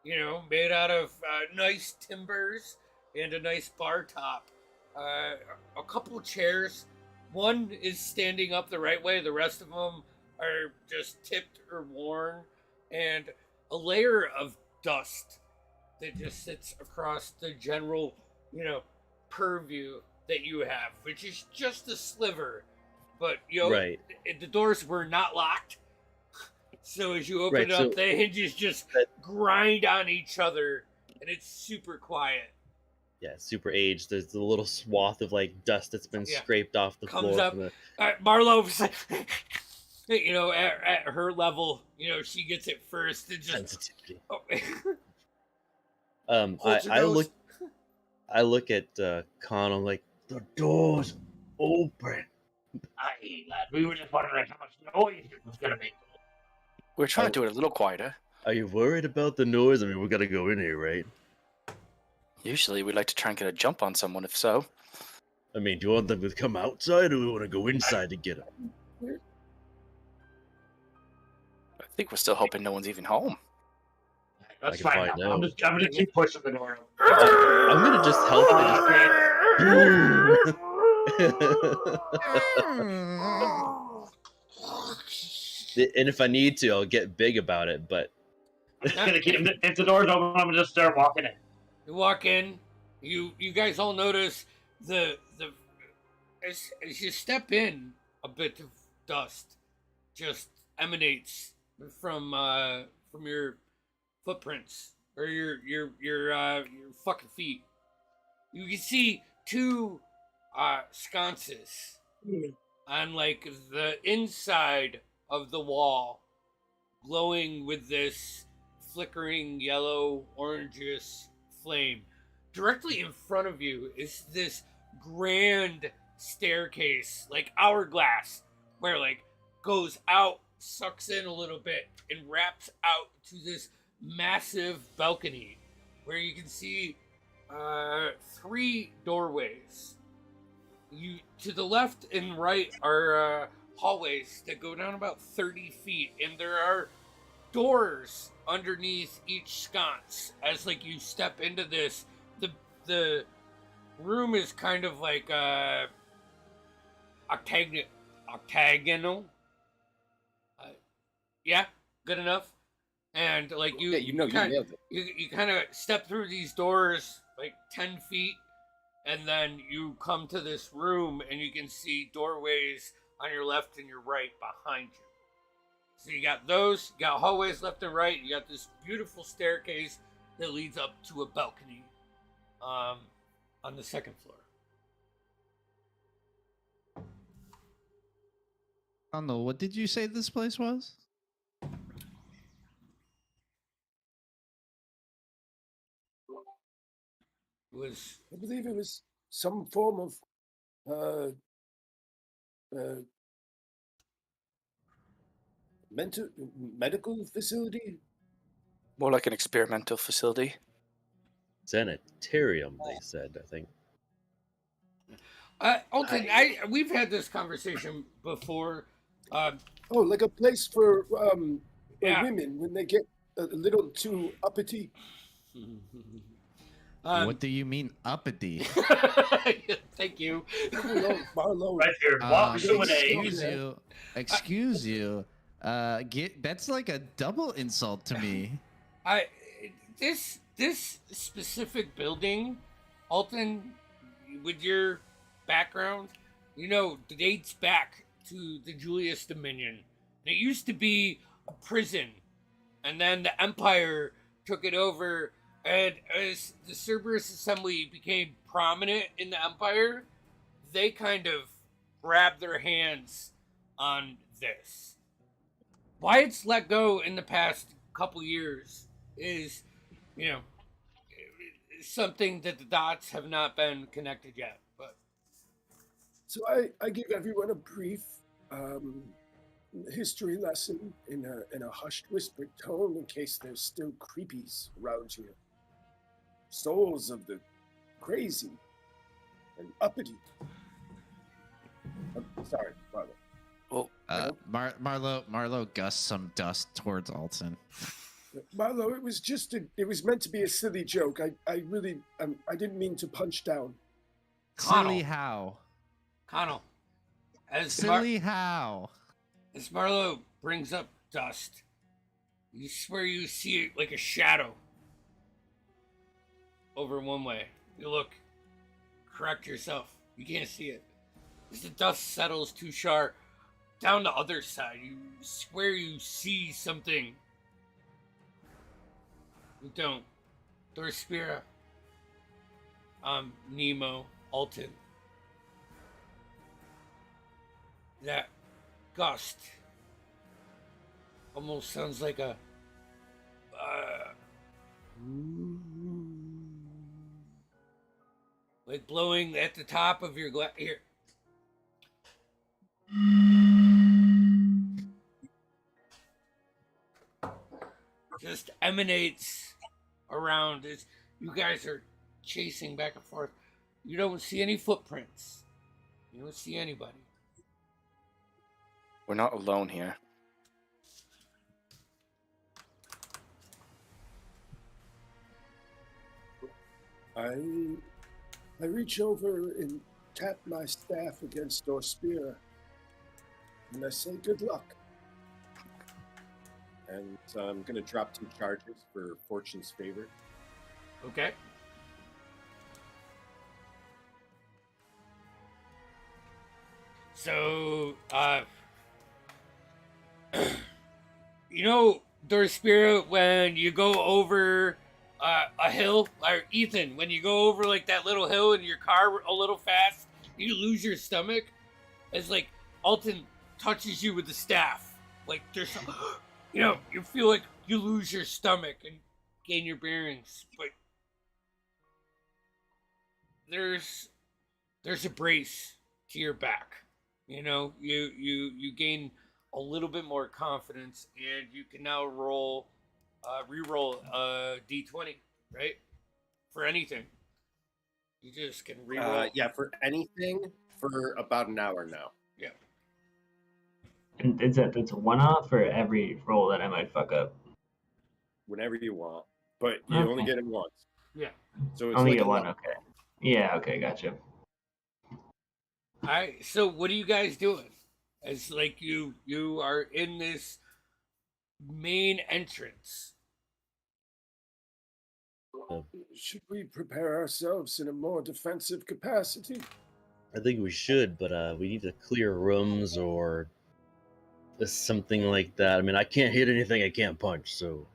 made out of nice timbers and a nice bar top. A couple chairs. One is standing up the right way. The rest of them are just tipped or worn, and a layer of dust that just sits across the general, purview that you have, which is just a sliver. But Right. the doors were not locked, so as you open Right, it up, so- the hinges just grind on each other, and it's super quiet. Yeah, super aged. There's a little swath of like dust that's been Yeah. scraped off the Comes floor. up. From the... Marlowe's like, at her level, she gets it first and just. Sensitivity. Oh. I, Holds her I nose. look I look at Connell like the door's open. Aye, lad. We were just wondering how much noise it was going to make. We're trying to do it a little quieter. Are you worried about the noise? I mean, we gotta go in here, right? Usually we like to try and get a jump on someone, if so. I mean, do you want them to come outside, or we want to go inside to get them? I think we're still hoping no one's even home. That's can fine. find I'm out. gonna keep pushing the door. I'm gonna just help. And if I need to, I'll get big about it. But I'm just gonna keep. If the door's open, I'm gonna just start walking in. You walk in. You guys all notice the as you step in, a bit of dust just emanates from your footprints or your fucking feet. You can see 2 sconces on like the inside of the wall, glowing with this flickering yellow orangish flame. Directly in front of you is this grand staircase, like hourglass, where like goes out, sucks in a little bit, and wraps out to this massive balcony where you can see three doorways. You to the left and right are hallways that go down about 30 feet, and there are doors underneath each sconce. As like you step into this, the room is kind of like octagonal. Yeah, good enough. And like you, Yeah, you nailed it. you kind of step through these doors like 10 feet, and then you come to this room, and you can see doorways on your left and your right behind you. So you got those, you got hallways left and right. You got this beautiful staircase that leads up to a balcony, on the second floor. I don't know. What did you say this place was? Was I believe it was some form of uh, uh, mental medical facility. More like an experimental facility. Sanitarium, they said, I think. Alton, we've had this conversation before. Oh, like a place for Yeah. women when they get a little too uppity. What do you mean uppity? Thank you. Marlo. Right here, walk to an Excuse A. you. Excuse you. That's like a double insult to me. This specific building, Alton, with your background, dates back to the Julius Dominion. And it used to be a prison, and then the Empire took it over. And as the Cerberus Assembly became prominent in the Empire, they kind of grabbed their hands on this. Why it's let go in the past couple years is, something that the dots have not been connected yet. But So I give everyone a brief history lesson in a hushed, whispered tone in case there's still creepies around here. Souls of the crazy and uppity. I'm sorry, Marlo. Well, Marlo gusts some dust towards Alton. Marlo, it was meant to be a silly joke. I really, I didn't mean to punch down. Silly how? Connell, Silly how? as Marlo brings up dust, you swear you see it like a shadow over one way. You look, correct yourself. You can't see it. As the dust settles too sharp, down the other side, you swear you see something. You don't. Dorspira, Nemo, Alton. That gust almost sounds like a like blowing at the top of your glass here. Just emanates around as you guys are chasing back and forth. You don't see any footprints. You don't see anybody. we're not alone here. I reach over and tap my staff against Dorspira, and I say, "Good luck." And I'm going to drop 2 charges for Fortune's favor. Okay. So, Dorspira, when you go over a hill, or Ethan, when you go over like that little hill in your car a little fast, you lose your stomach. It's like Alton touches you with the staff. Like there's some, you feel like you lose your stomach and gain your bearings, but there's a brace to your back. You gain a little bit more confidence, and you can now re-roll a d20, right? For anything. You just can reroll. Yeah, for anything for about an hour now. Yeah. And that's a one-off for every roll that I might fuck up. Whenever you want, but you only Okay. get it once. Yeah. So it's Only like get a one. luck. Okay. Yeah. Okay. Gotcha. All right. So what are you guys doing? As like you are in this main entrance. Should we prepare ourselves in a more defensive capacity? I think we should, but we need to clear rooms or something like that. I mean, I can't hit anything I can't punch, so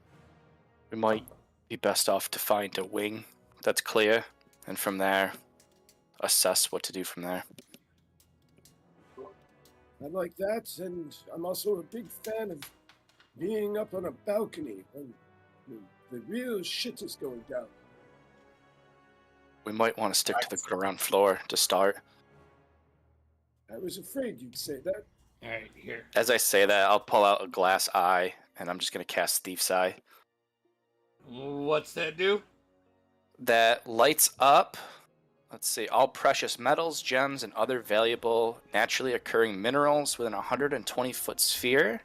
We might be best off to find a wing that's clear, and from there, assess what to do from there. I like that, and I'm also a big fan of being up on a balcony when the real shit is going down. We might want to stick to the ground floor to start. I was afraid you'd say that. All right, here. As I say that, I'll pull out a glass eye, and I'm just going to cast Thief's Eye. What's that do? That lights up, let's see, all precious metals, gems, and other valuable, naturally occurring minerals within a 120-foot sphere.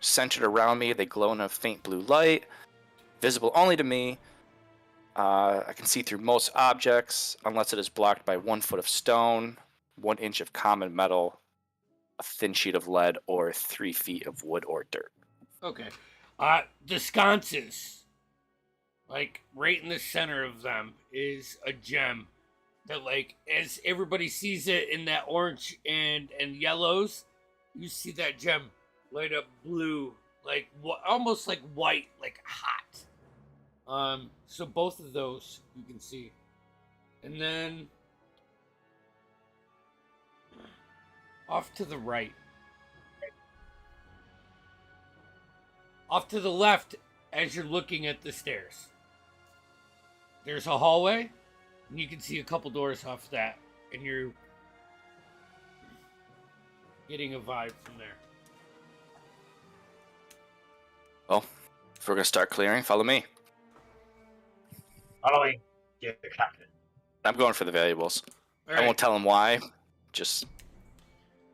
Centered around me, they glow in a faint blue light, visible only to me. I can see through most objects, unless it is blocked by 1 foot of stone, 1 inch of common metal, a thin sheet of lead, or 3 feet of wood or dirt. Okay. The sconces, like right in the center of them, is a gem that, like, as everybody sees it in that orange and yellows, you see that gem light up blue, like almost like white, like hot. So both of those you can see, and then off to the right. Off to the left, as you're looking at the stairs, there's a hallway, and you can see a couple doors off that, and you're getting a vibe from there. Well, if we're going to start clearing, follow me. Following the captain. I'm going for the valuables. All I right. won't tell him why. Just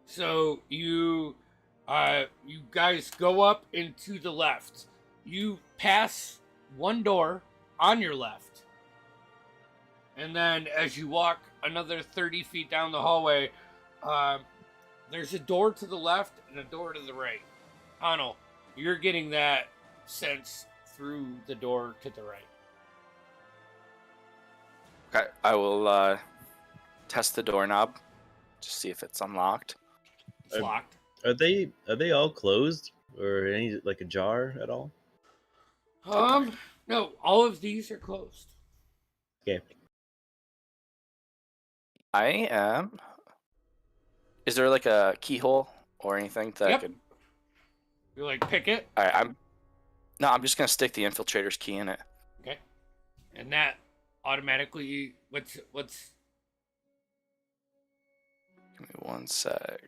So you guys go up and to the left. You pass one door on your left, and then as you walk another 30 feet down the hallway, there's a door to the left and a door to the right. Hanno, you're getting that sense through the door to the right. okay, I will test the doorknob to see if it's unlocked. It's locked. are they all closed or any like ajar at all? No, all of these are closed. Okay. I am. Is there like a keyhole or anything that Yep. I could? You like pick it, All right, I'm just gonna stick the infiltrator's key in it. okay, and that automatically what's Give me 1 sec.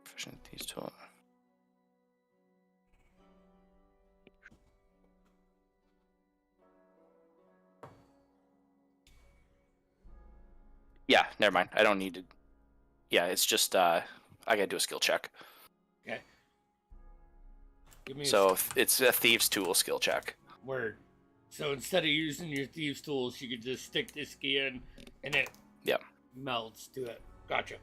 Proficient these two. Yeah, never mind. I don't need to. Yeah, it's just I gotta do a skill check. okay. Give me So it's a thieves' tool skill check. word. So instead of using your thieves tools, you could just stick this key in, and it melds to it. Gotcha.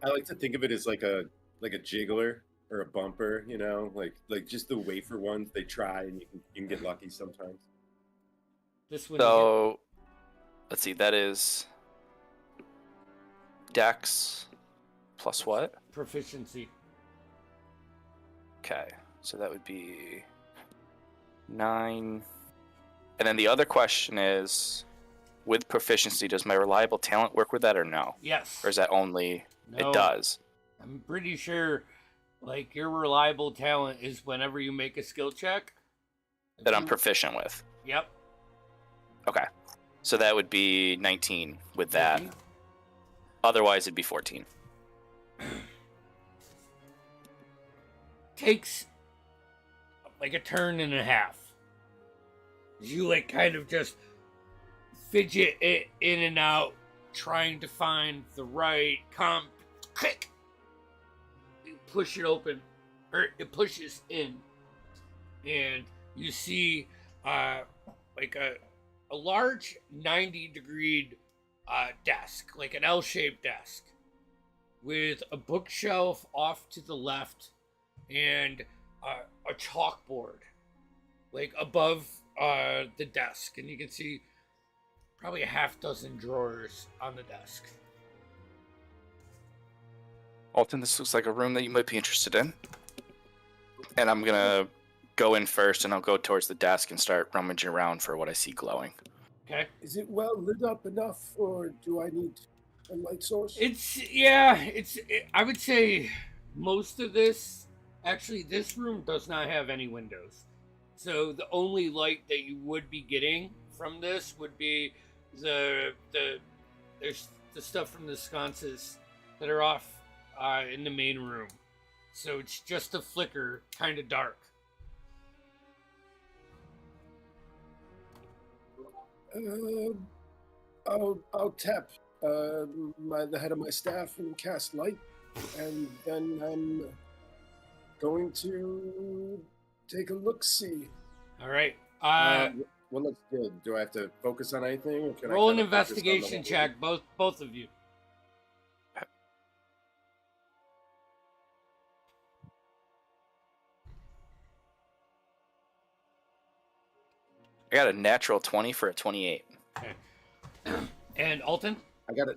I like to think of it as like a jiggler or a bumper, you know, like just the wafer ones. They try, and you can get lucky sometimes. This one. So let's see. That is Dex plus what? Proficiency. Okay, so that would be 9. And then the other question is, with proficiency, does my reliable talent work with that or no? Yes. Or is that only No, it does? I'm pretty sure, like, your reliable talent is whenever you make a skill check. If That I'm you- proficient with. Yep. Okay, so that would be 19 with that. Mhm. Otherwise, it'd be 14. Takes like a turn and a half. You like kind of just fidget it in and out, trying to find the right click. You push it open, or it pushes in, and you see like a large 90-degree desk, like an L-shaped desk, with a bookshelf off to the left and a chalkboard like above the desk, and you can see probably a half dozen drawers on the desk. Alton, this looks like a room that you might be interested in. And I'm gonna go in first, and I'll go towards the desk and start rummaging around for what I see glowing. Okay. Is it well lit up enough, or do I need a light source? I would say most of this, actually, this room does not have any windows. So the only light that you would be getting from this would be there's the stuff from the sconces that are off in the main room. So it's just a flicker, kind of dark. I'll tap the head of my staff and cast light, and then I'm going to take a look-see. All right. What looks good? Do I have to focus on anything? Or can Roll I an kinda focus on the investigation whole check, both of you. I got a natural 20 for a 28. Okay. And Alton? I got a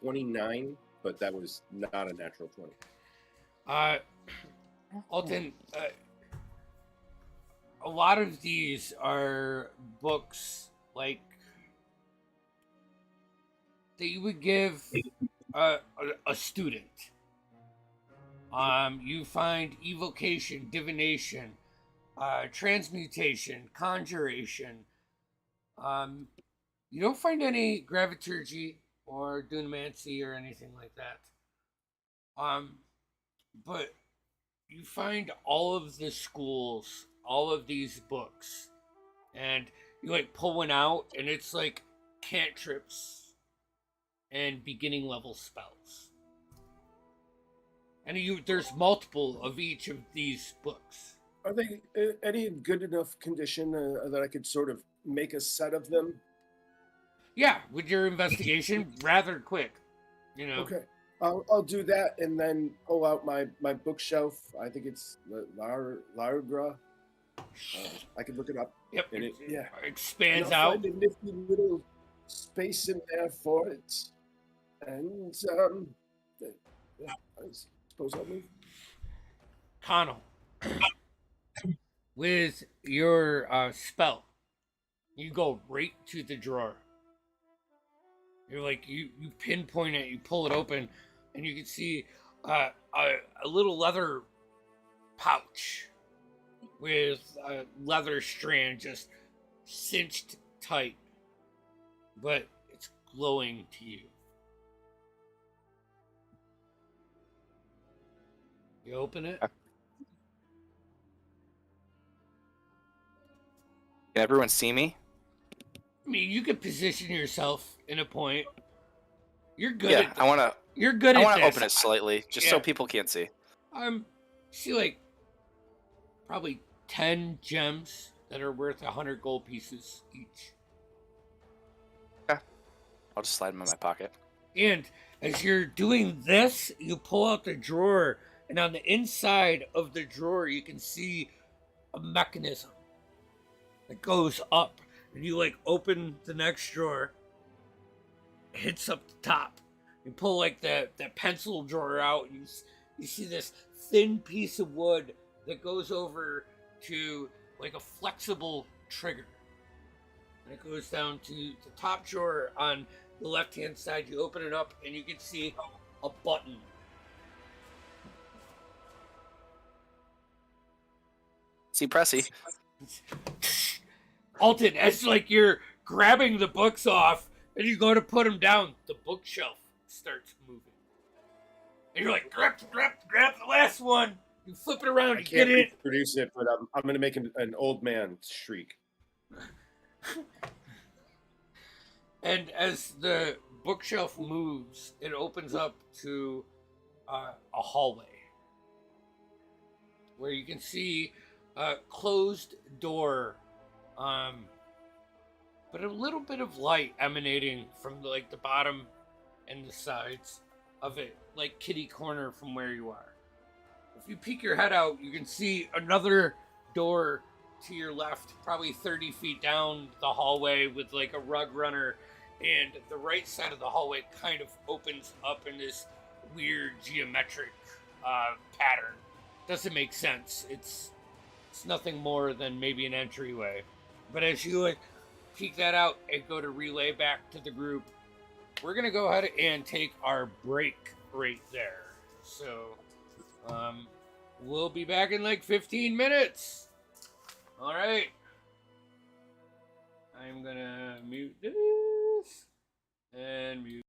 29, but that was not a natural 20. Alton, a lot of these are books like that you would give a student. You find evocation, divination, transmutation, conjuration. You don't find any graviturgy or dunamancy or anything like that. But you find all of the schools, all of these books, and you like pull one out, and it's like cantrips and beginning level spells. And there's multiple of each of these books. Are they any in good enough condition that I could sort of make a set of them? Yeah, with your investigation, rather quick, you know. Okay, I'll do that, and then pull out my bookshelf. I think it's Largra. I can look it up. Yep. And it expands and I'll out. find a nifty little space in there for it, and yeah, I suppose I'll move. Connell, with your spell, you go right to the drawer. You're like, you pinpoint it, you pull it open, and you can see a little leather pouch with a leather strand just cinched tight, but it's glowing to you. You open it. Can everyone see me? I mean, you could position yourself in a point. You're good. Yeah, at this. I want to. You're good I at want to this. open it slightly, just so people can't see. See like probably 10 gems that are worth 100 gold pieces each. Yeah, I'll just slide them in my pocket. And as you're doing this, you pull out the drawer, and on the inside of the drawer, you can see a mechanism that goes up. And you like open the next drawer, it hits up the top. You pull like that pencil drawer out, and you see this thin piece of wood that goes over to like a flexible trigger. And it goes down to the top drawer on the left-hand side. You open it up, and you can see a button. See, Pressy. Alton, as like you're grabbing the books off and you go to put them down, the bookshelf starts moving. And you're like, grab the last one. You flip it around, I you can't get it. reproduce it, but I'm going to make an old man shriek. And as the bookshelf moves, it opens up to a hallway where you can see a closed door, but a little bit of light emanating from like the bottom and the sides of it, like kitty corner from where you are. If you peek your head out, you can see another door to your left, probably 30 feet down the hallway with like a rug runner, and the right side of the hallway kind of opens up in this weird geometric pattern. Doesn't make sense. It's nothing more than maybe an entryway. But as you like peek that out and go to relay back to the group, we're gonna go ahead and take our break right there. So, we'll be back in like 15 minutes. All right. I'm gonna mute this and mute.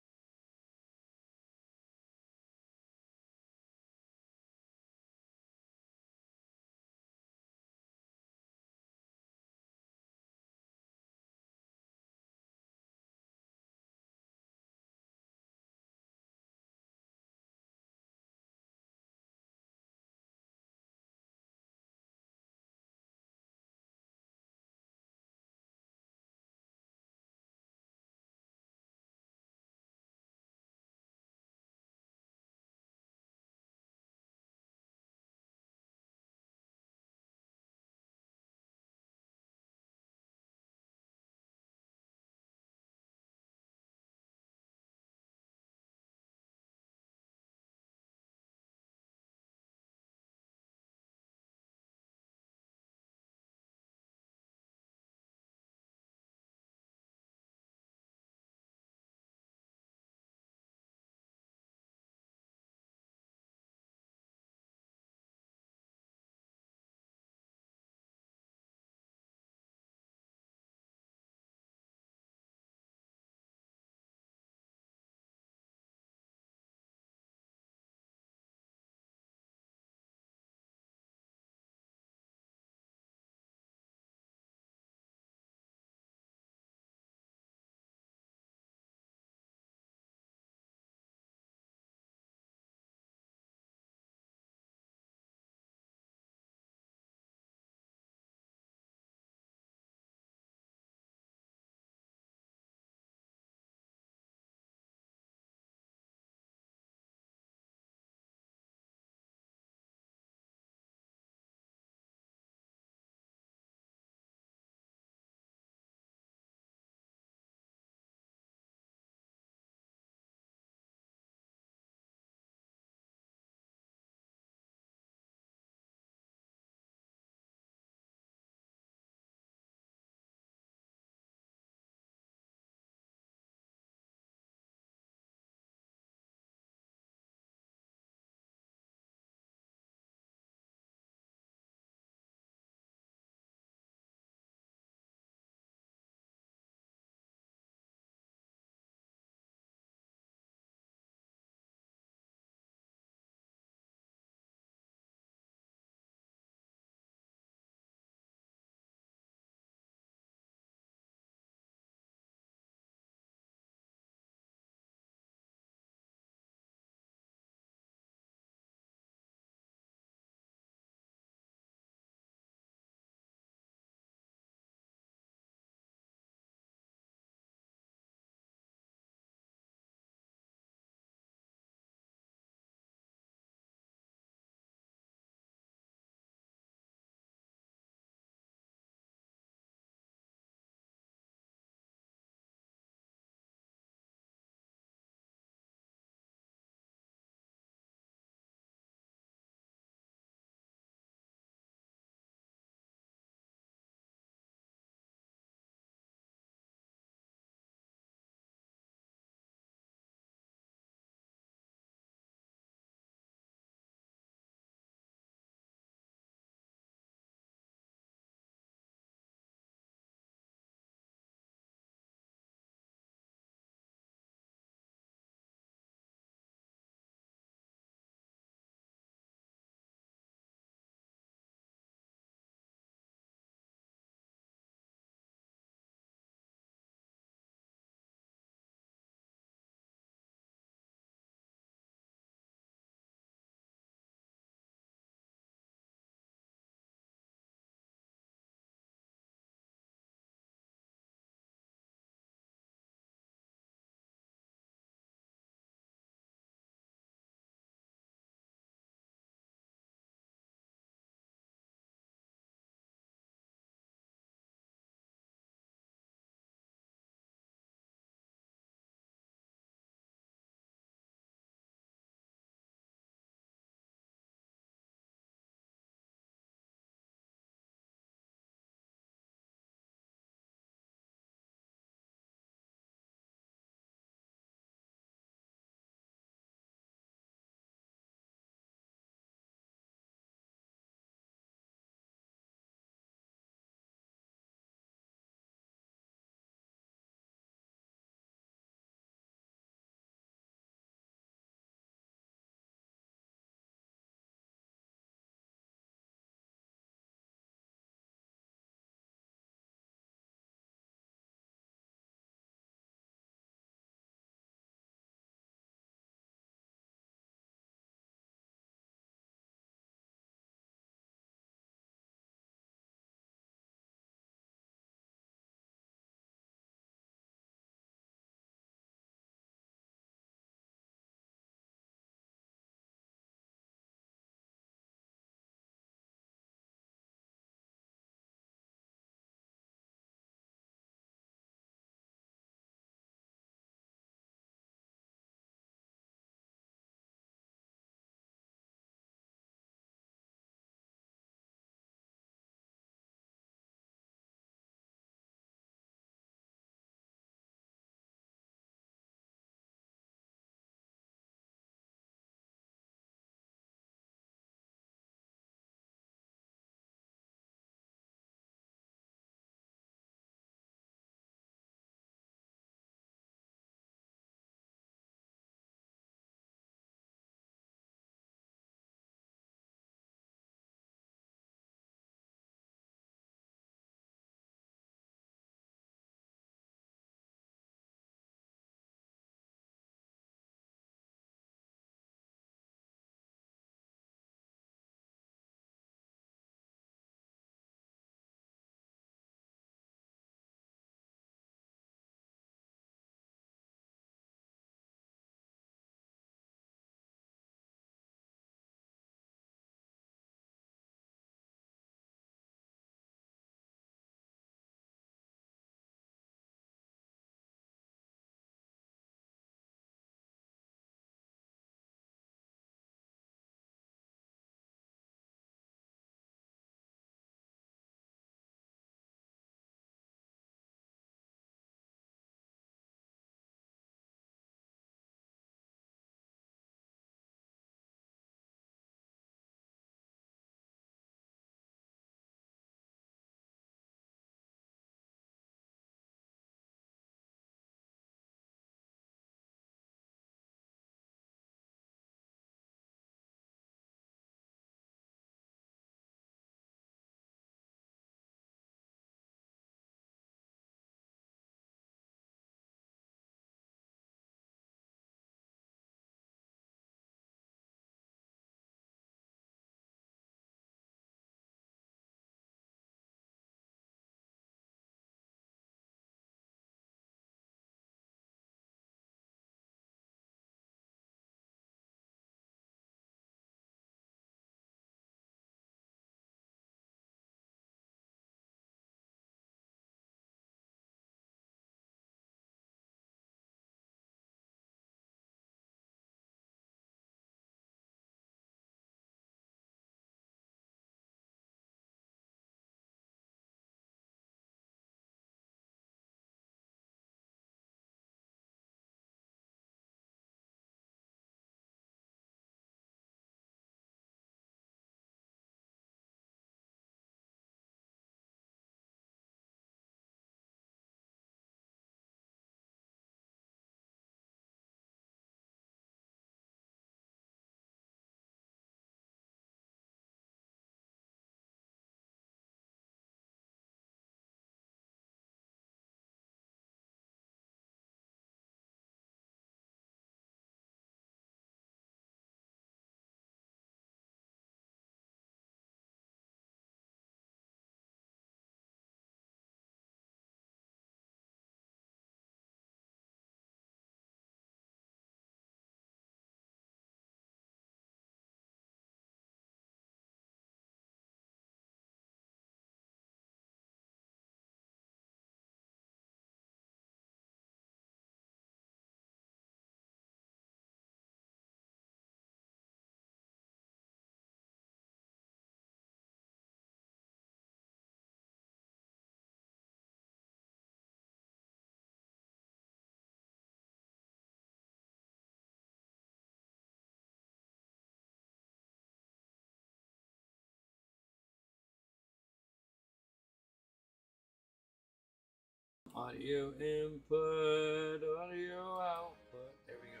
Audio input, audio output. There we go.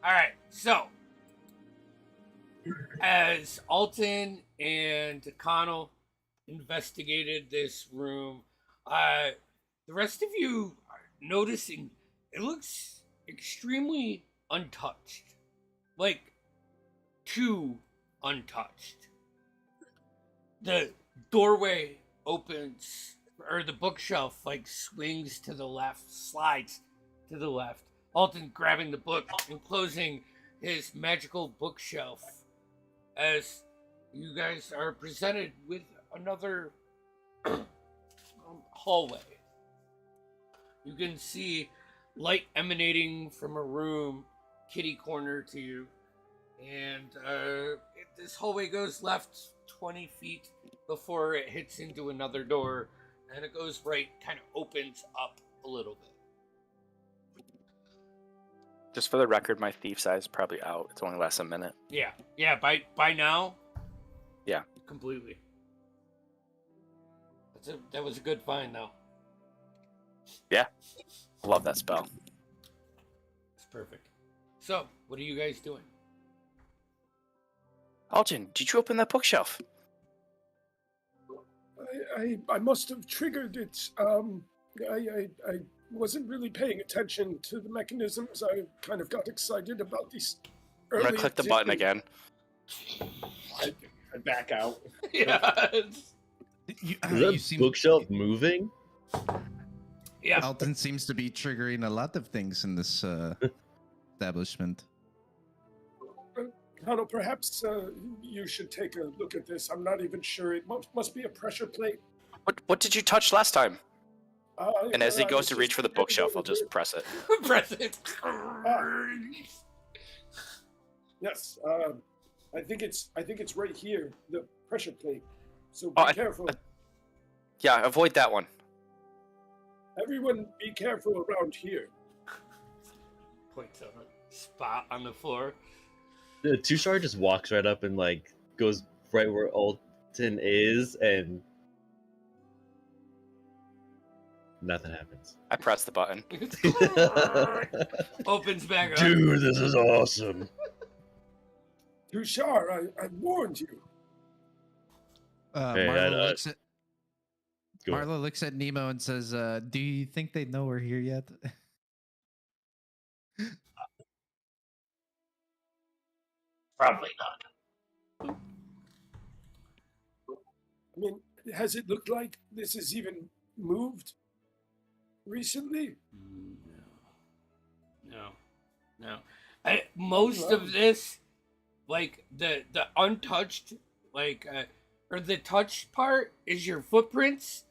All right, so as Alton and Connell investigated this room, the rest of you are noticing it looks extremely untouched. Like, too untouched. The doorway opens, or the bookshelf, like, swings to the left, slides to the left. Alton grabbing the book and closing his magical bookshelf as you guys are presented with another hallway. You can see light emanating from a room kitty corner to you, and this hallway goes left 20 feet before it hits into another door, and it goes right, kind of opens up a little bit. Just for the record, my thief's eye is probably out. It's only lasts a minute. Yeah. By now. Yeah. Completely. That was a good find, though. Yeah. I love that spell. It's perfect. So, what are you guys doing? Alton, did you open that bookshelf? I must have triggered it. I wasn't really paying attention to the mechanisms. I kind of got excited about these. I'm gonna click the button again. I back out. Yeah. You, Is that bookshelf moving? Yeah. Alton seems to be triggering a lot of things in this establishment. Connell, perhaps you should take a look at this. I'm not even sure. It must be a pressure plate. What did you touch last time? And as he I goes was to reach for the bookshelf, I'll just press it. Press it. Yes. I think it's right here. The pressure plate. So be Oh, careful. Yeah, avoid that one. Everyone, be careful around here. Points out a spot on the floor. The Tushar just walks right up and like goes right where Alton is, and nothing happens. I press the button. Opens back up. Dude, this is awesome. Tushar, I warned you. Hey, Marlo looks at Nemo and says, do you think they know we're here yet? Probably not. I mean, has it looked like this has even moved recently? No. Most of this, like the untouched, like or the touched part is your footprints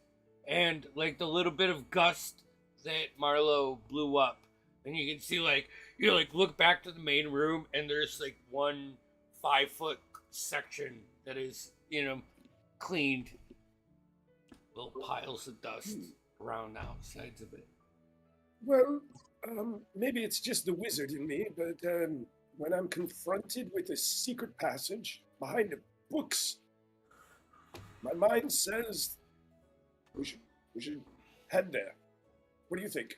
and like the little bit of gust that Marlo blew up, and you can see like you look back to the main room and there's like one 5-foot section that is cleaned, little piles of dust around the outsides of it. Well, maybe it's just the wizard in me, but when I'm confronted with a secret passage behind the books, my mind says we should head there. What do you think?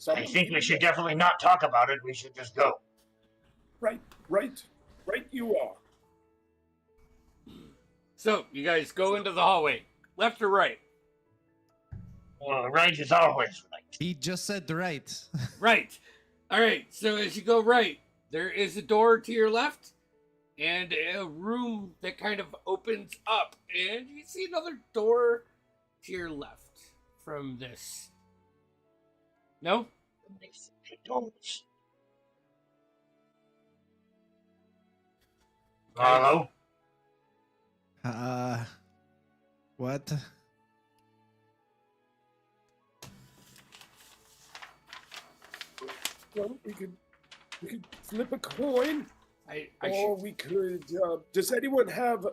I think we should definitely not talk about it. We should just go. Right you are. So you guys go into the hallway, left or right? Well, right is always right. He just said the right. Right. All right. So as you go right, there is a door to your left and a room that kind of opens up, and you see another door to your left from this. No? Marlo? What? Well, we could flip a coin, or we could. Does anyone have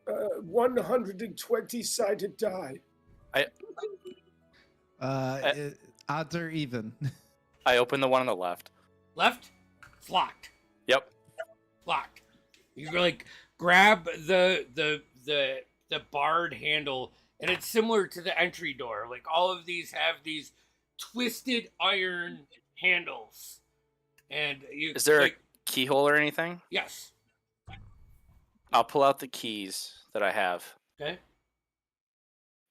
120-sided die? Odds are even. I open the one on the left. Left? It's locked. Yep. Locked. You like grab the barred handle, and it's similar to the entry door. Like all of these have these twisted iron handles, and you. Is there like, a keyhole or anything? Yes. I'll pull out the keys that I have. Okay.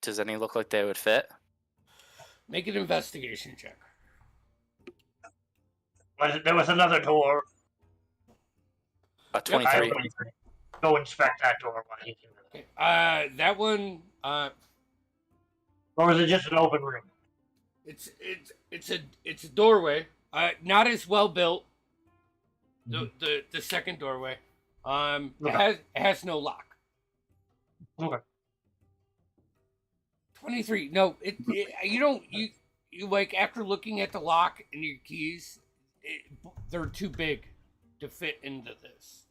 Does any look like they would fit? Make an investigation check. There was another door. A 23. Go inspect that door while he's in there. Okay. That one. Or was it just an open room? It's a doorway. Not as well built. The second doorway. It has no lock. Okay. 23. No, you like, after looking at the lock and your keys, they're too big to fit into this.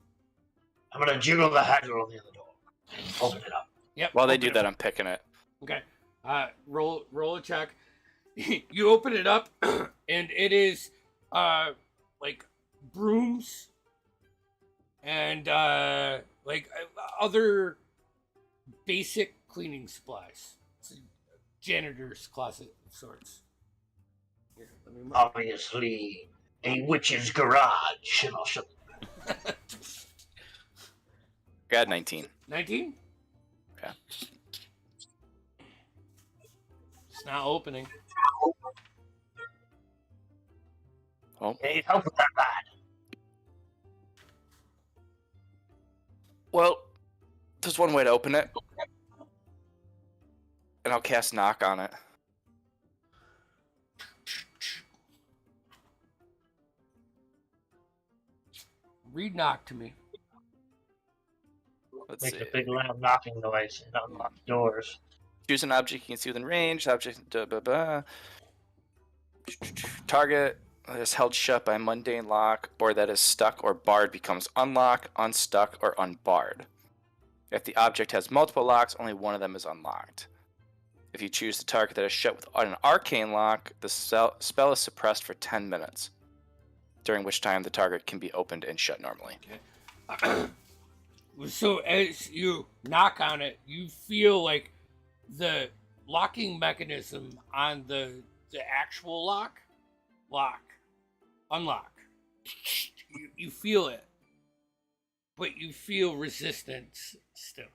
I'm gonna jiggle the handle on the other door. Open it up. Yep. While they do that, I'm picking it. Okay. Roll a check. You open it up, and it is like brooms and like other basic cleaning supplies. It's a janitor's closet of sorts. Here, let me mark. Obviously, a witch's garage. And I'll show you. Got 19. 19? Okay. It's not opening. Oh. Need help with that lad. Well, there's one way to open it. And I'll cast knock on it. Read knock to me. Let's Makes see. a big loud knocking noise and unlock doors. Choose an object you can see within range. Object. Target is held shut by a mundane lock, or that is stuck or barred becomes unlocked, unstuck, or unbarred. If the object has multiple locks, only one of them is unlocked. If you choose the target that is shut with an arcane lock, the spell is suppressed for 10 minutes, during which time the target can be opened and shut normally. Okay. So as you knock on it, you feel like the locking mechanism on the actual lock, unlock. You feel it, but you feel resistance still.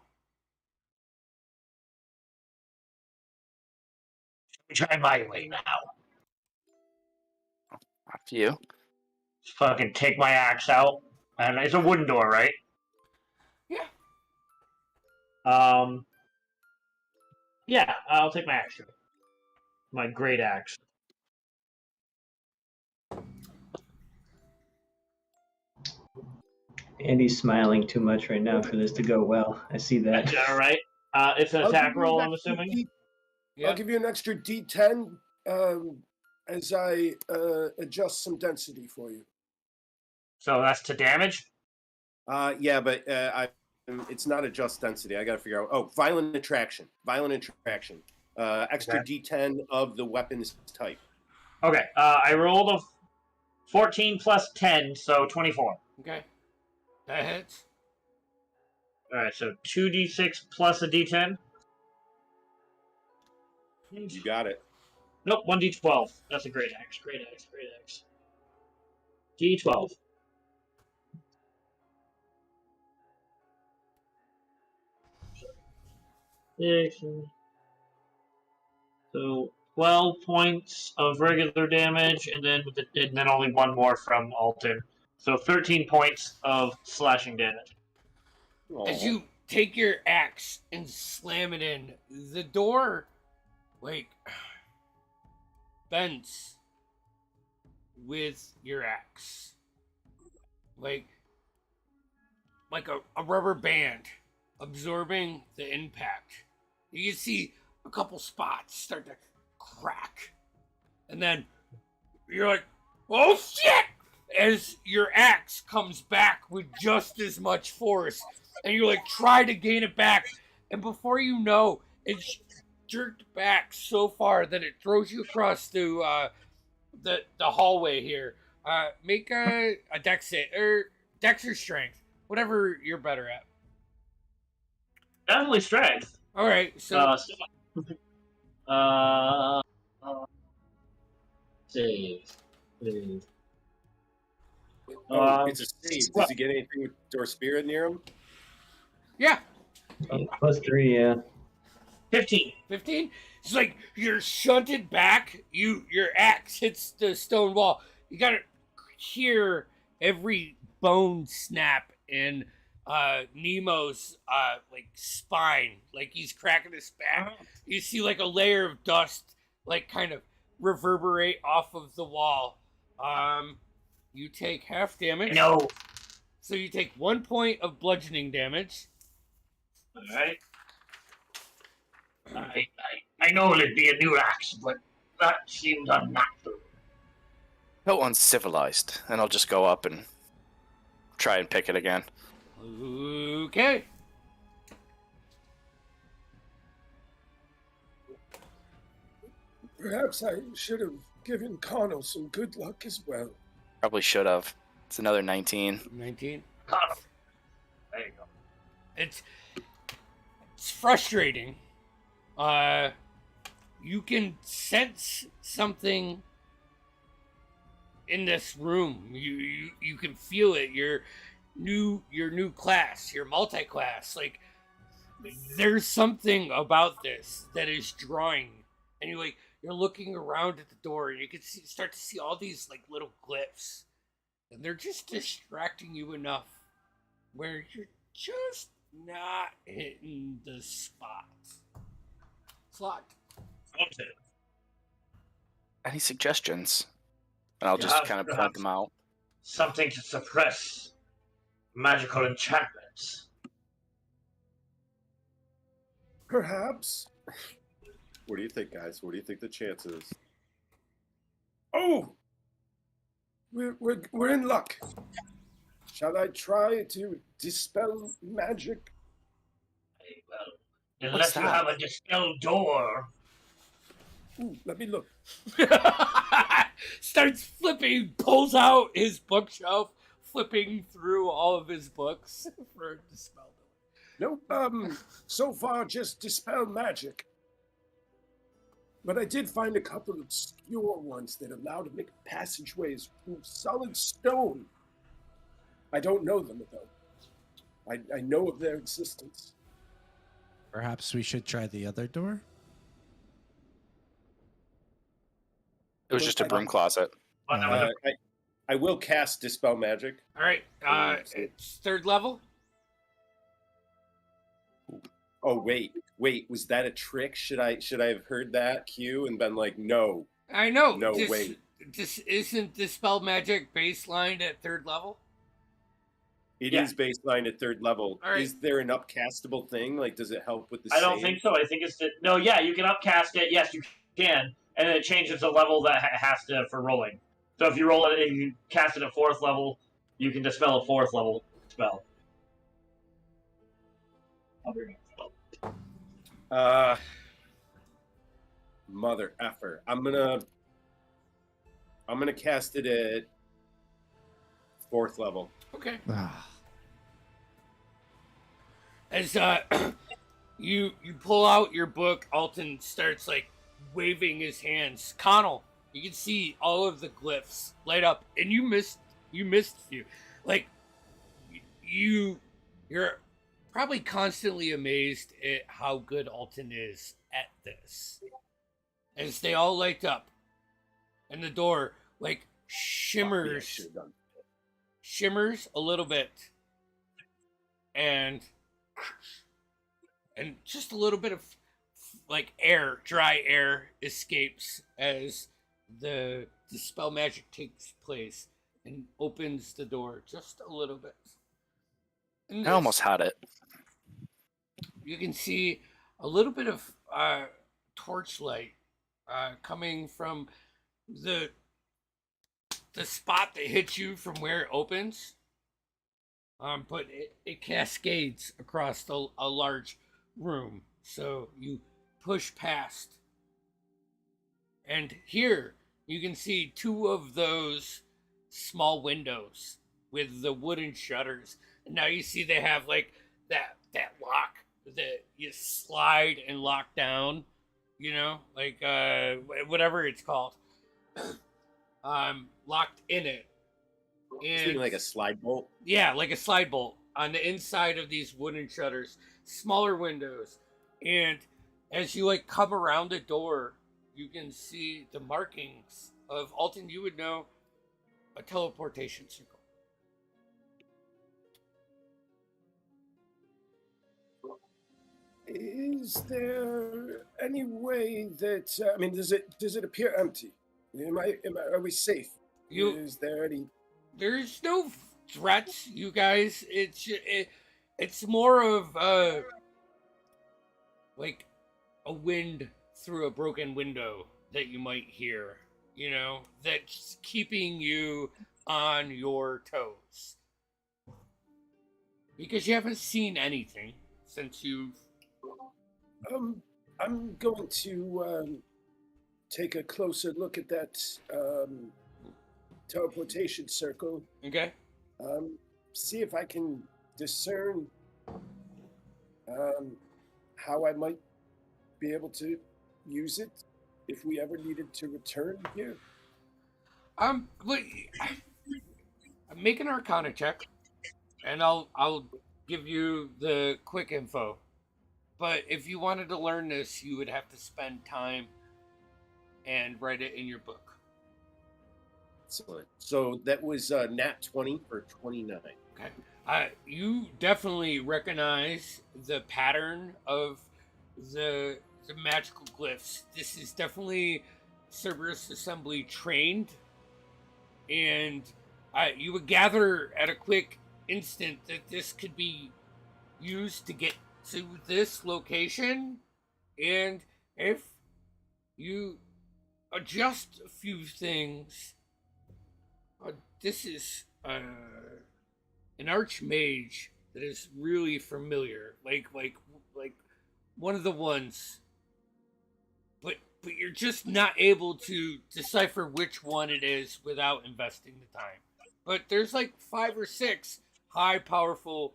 Try my way now. After you. Just fucking take my axe out. And it's a wooden door, right? Yeah. Yeah, I'll take my axe. My great axe. Andy's smiling too much right now for this to go well. I see that. All right. It's an I'll attack give you roll, an I'm extra assuming. I'll give you an extra D10 as I adjust some density for you. So that's to damage? Yeah, but it's not adjust density. I got to figure out. Oh, violent attraction. Extra D10 of the weapon's type. Okay. I rolled a 14 plus 10, so 24. Okay. That hits. Alright, so 2d6 plus a d10. You got it. Nope, 1d12. That's a great axe. Great axe. D12. So 12 points of regular damage, and then only one more from Alton. So 13 points of slashing damage. As you take your axe and slam it in, the door, like, bends with your axe. Like a rubber band absorbing the impact. You can see a couple spots start to crack. And then you're like, oh shit! As your axe comes back with just as much force. And you like try to gain it back. And before you know, it's jerked back so far that it throws you across to the hallway here. Make a dex or strength. Whatever you're better at. Definitely strength. Alright, so Save. Please. Oh, it's a save. Well, Does he get anything with Door Spirit near him? Yeah, +3, yeah. 15. 15. It's like you're shunted back. Your axe hits the stone wall. You gotta hear every bone snap in Nemo's like spine, like he's cracking his back. You see like a layer of dust like kind of reverberate off of the wall. You take half damage. No. So you take 1 point of bludgeoning damage. All right. I know it'd be a new axe, but that seemed unnatural. No uncivilized. And I'll just go up and try and pick it again. Okay. Perhaps I should have given Connell some good luck as well. Probably should have. It's another 19. 19. Connor. There you go. It's frustrating. You can sense something in this room. You can feel it. Your new class, your multi-class. Like there's something about this that is drawing, and you're looking around at the door, and you can start to see all these like little glyphs, and they're just distracting you enough where you're just not hitting the spot. Slot. Okay. Any suggestions? And I'll just kind of point them out. Something to suppress magical enchantments. Perhaps. What do you think, guys? What do you think the chances? Oh! We're in luck. Shall I try to dispel magic? Well, unless you have a dispel door. Ooh, let me look. Starts flipping, pulls out his bookshelf, flipping through all of his books for dispel door. Nope. So far just dispel magic. But I did find a couple of obscure ones that allow to make passageways through solid stone. I don't know them, though. I know of their existence. Perhaps we should try the other door? It was just a broom closet. I will cast Dispel Magic. All right, it's 3rd level. Oh wait, was that a trick? Should I have heard that cue and been like, no? I know. No, wait. Isn't Dispel Magic baselined at 3rd level? It is baseline at 3rd level. All right. Is there an upcastable thing? Like, does it help with the I don't save? think so. I think it's no. Yeah, you can upcast it. Yes, you can, and then it changes the level that has to for rolling. So if you roll it, if you cast it at 4th level, you can dispel a 4th level spell. Mother effer. I'm gonna cast it at 4th level. Okay. Ah. As you pull out your book, Alton starts like waving his hands. Connell, you can see all of the glyphs light up, and you missed a few. Like you're probably constantly amazed at how good Alton is at this. As they all light up, and the door like shimmers a little bit, and just a little bit of like dry air escapes as the dispel magic takes place and opens the door just a little bit. And I almost had it. you can see a little bit of torchlight coming from the spot that hits you from where it opens. But it cascades across a large room. So you push past. And here you can see 2 of those small windows with the wooden shutters. And now you see they have like that lock that you slide and lock down, like whatever it's called. locked in it. It's thinking like a slide bolt. Yeah, like a slide bolt on the inside of these wooden shutters, smaller windows. And as you like come around the door, you can see the markings of Alton, you would know, a teleportation circle. Is there any way that I mean, does it appear empty? Are we safe? Is there any? There's no threats, you guys. It's more of like a wind through a broken window that you might hear, you know, that's keeping you on your toes. Because you haven't seen anything since you've... I'm going to take a closer look at that teleportation circle. Okay. See if I can discern how I might be able to use it if we ever needed to return here. Make an Arcana check, and I'll give you the quick info. But if you wanted to learn this, you would have to spend time and write it in your book. Excellent. So that was nat 20 for 29. Okay. You definitely recognize the pattern of the magical glyphs. This is definitely Cerberus Assembly trained, and you would gather at a quick instant that this could be used to get to this location, and if you adjust a few things, this is an archmage that is really familiar, like one of the ones, but you're just not able to decipher which one it is without investing the time. But there's like 5 or 6 high powerful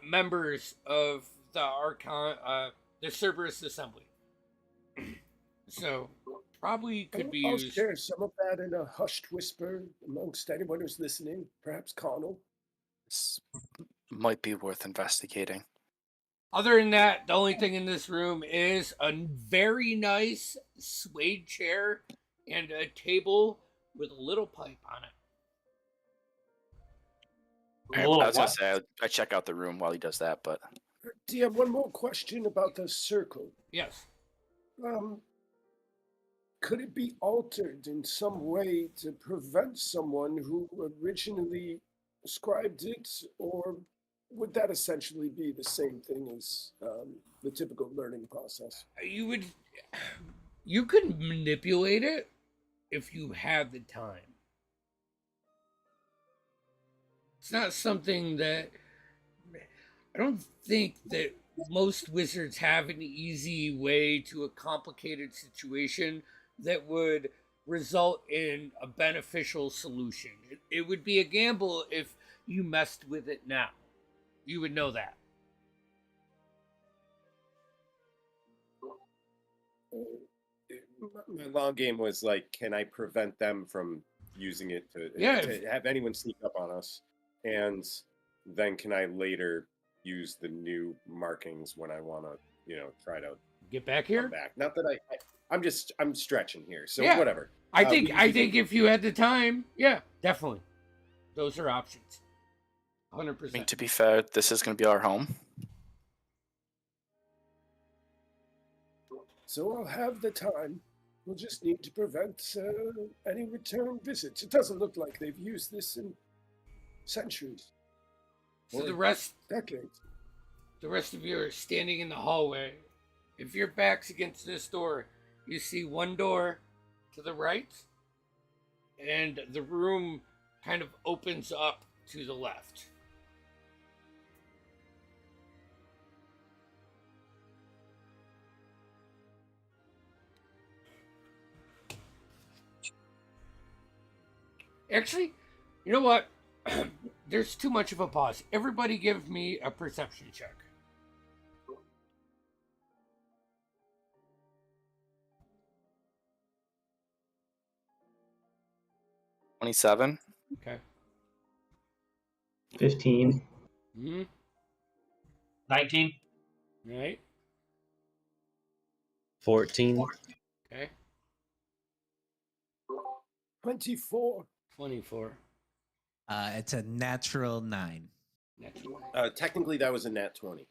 members of the Cerberus Assembly. So probably could be I'll used. share some of that in a hushed whisper amongst anyone who's listening, perhaps Connell. This might be worth investigating. Other than that, the only thing in this room is a very nice suede chair and a table with a little pipe on it. I was gonna say I check out the room while he does that, but Do you have one more question about the circle? Yes. Could it be altered in some way to prevent someone who originally ascribed it, or would that essentially be the same thing as the typical learning process? You could manipulate it if you have the time. It's not something that I don't think that most wizards have an easy way to a complicated situation that would result in a beneficial solution. It would be a gamble if you messed with it now. You would know that. My long game was like, can I prevent them from using it to have anyone sneak up on us? And then can I later use the new markings when I want to, try to get back here? Not that I'm stretching here. So yeah. whatever. I think if you had the time, yeah, definitely. Those are options. 100%. I mean, to be fair, this is going to be our home. So I'll have the time. We'll just need to prevent any return visits. It doesn't look like they've used this in centuries. So decades. The rest of you are standing in the hallway. If your back's against this door, you see one door to the right, and the room kind of opens up to the left. Actually, you know what? There's too much of a pause. Everybody give me a perception check. 27. Okay. 15. Mm-hmm. 19. All right. 14. Okay. 24. 24. It's a natural 9. Natural. Technically, that was a nat 20.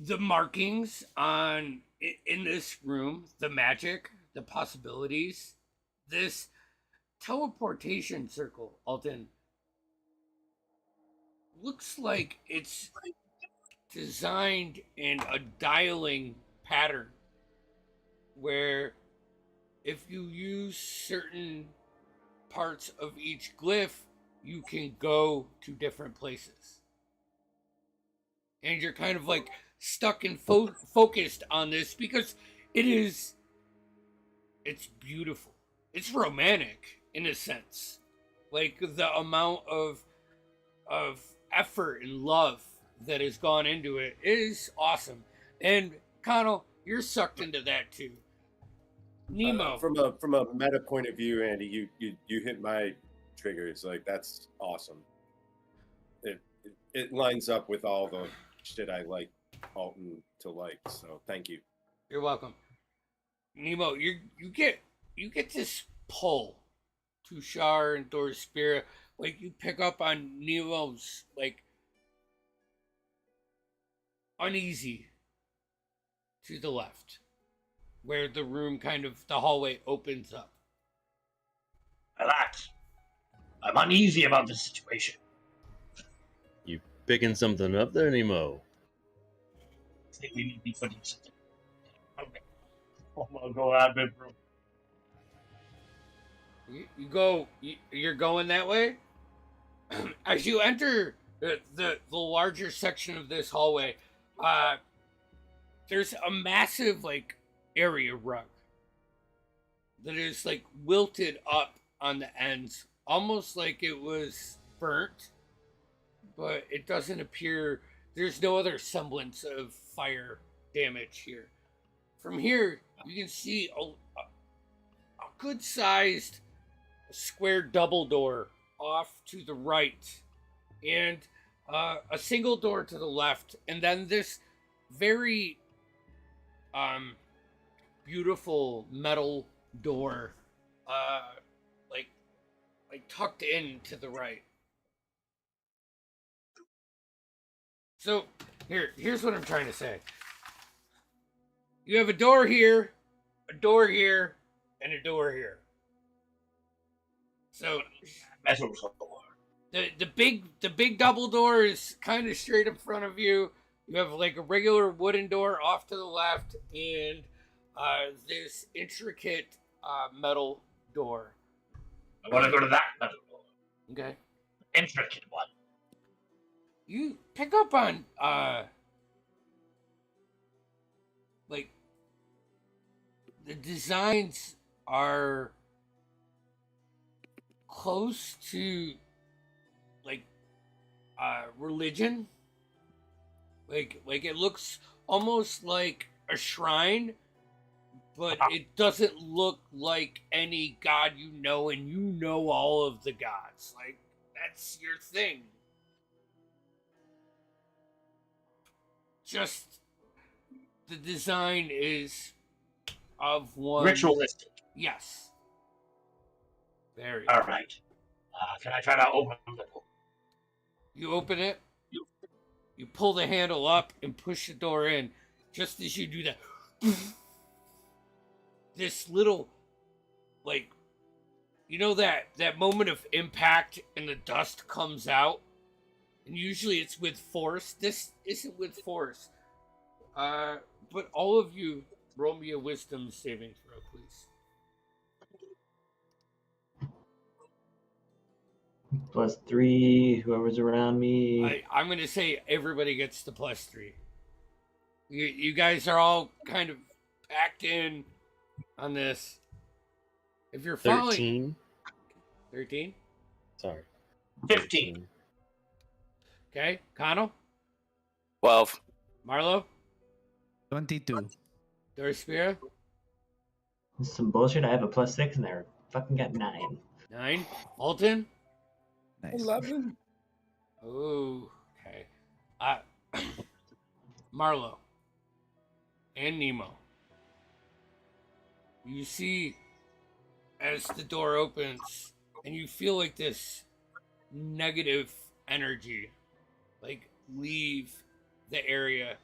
The markings in this room, the magic, the possibilities, this teleportation circle, Alton, looks like it's designed in a dialing pattern where if you use certain parts of each glyph, you can go to different places. And you're kind of like stuck and focused on this because it's beautiful. It's romantic in a sense. Like the amount of effort and love that has gone into it is awesome. And Connell, you're sucked into that too. Nemo. From a meta point of view, Andy, you hit my triggers. Like, that's awesome. It lines up with all the shit I like Alton to like. So thank you. You're welcome. Nemo, you get this pull to Shar and Thor's spirit. Like you pick up on Nemo's like uneasy to the left, where the room the hallway opens up. Relax. I'm uneasy about this situation. You picking something up there, Nemo? I think we need to be putting something. Okay. I'm gonna go out of room. You're going that way. As you enter the larger section of this hallway, there's a massive like area rug that is like wilted up on the ends, almost like it was burnt, but it doesn't appear. There's no other semblance of fire damage here. From here, you can see a good-sized square double door off to the right, and a single door to the left, and then this very beautiful metal door, like tucked in to the right. So here's what I'm trying to say. You have a door here, and a door here. So the big double door is kind of straight in front of you. You have like a regular wooden door off to the left, and this intricate metal door. I want to go to that metal door. Okay. Intricate one. You pick up on like the designs are close to like religion. Like it looks almost like a shrine, but it doesn't look like any god you know, and you know all of the gods. Like that's your thing. Just the design is of one ritualistic. Yes. Very. All right. Can I try to open the door? You open it. You pull the handle up and push the door in. Just as you do that, this little, like, you know that moment of impact and the dust comes out, and usually it's with force. This isn't with force. But all of you roll me a wisdom saving throw, please. +3, whoever's around me. I'm going to say everybody gets the +3. You guys are all kind of packed in on this. If you're following... 13? Sorry. 15. Okay. Connell? 12. Marlo? 22. Dorspira? This is some bullshit. I have a +6 and they're fucking got 9. 9. Alton? Nice. 11. Oh, okay. Marlo and Nemo. You see as the door opens and you feel like this negative energy like leave the area.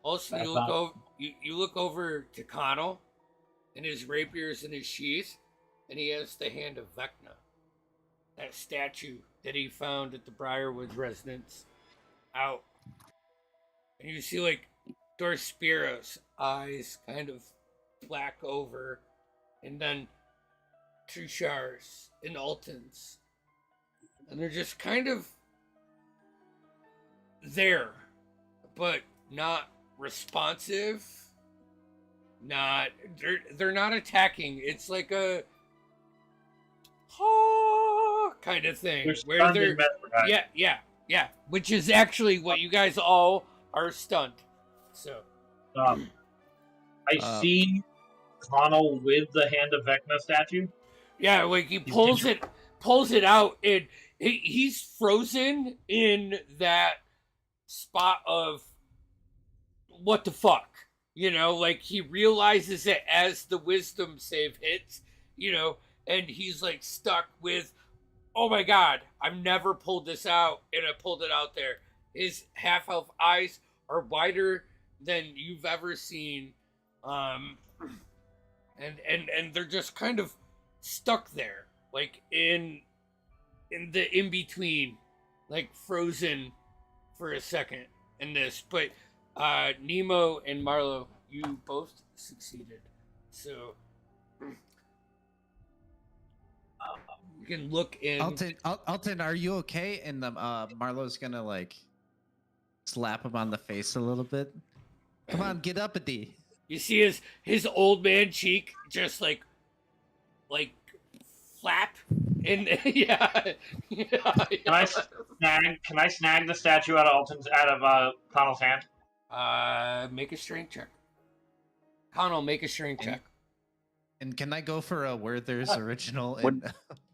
Also, you look over to Connell, and his rapier's in his sheath, and he has the hand of Vecna, that statue that he found at the Briarwood residence, out. And you see like Dorspiro's eyes kind of black over, and then Trushar's and Alton's, and they're just kind of there, but not responsive. They're not attacking. It's like a kind of thing where they're yeah, which is actually what you guys all are stunned. So I see Connell with the hand of Vecna statue. Yeah, like he pulls it out, and he's frozen in that spot of what the fuck, like he realizes it as the wisdom save hits, and he's like stuck with, oh my god, I've never pulled this out, and I pulled it out there. His half elf eyes are wider than you've ever seen, and they're just kind of stuck there, like in the in between, like frozen for a second in this. But Nemo and Marlo, you both succeeded, so you can look in. Alton, are you okay? And Marlo's gonna like slap him on the face a little bit. Come on, get uppity. You see his old man cheek just like flap, and yeah. Can I snag the statue out of Connell's hand? Make a strength check. Connell, make a strength check. And can I go for a Werther's original in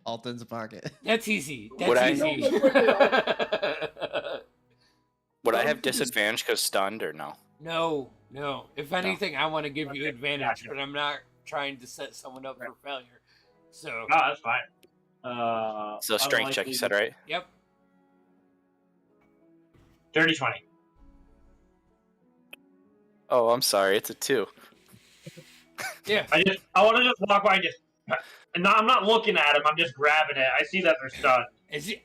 Alton's pocket? That's easy. Would I Would have disadvantage because stunned or no? No. If anything, I want to give you advantage, but I'm not trying to set someone up for failure. So. No, that's fine. So strength check, you said, right? Yep. Dirty 20. Oh, I'm sorry. It's a 2. Yeah. I want to just walk by and just. And I'm not looking at him. I'm just grabbing it. I see that they're stunned.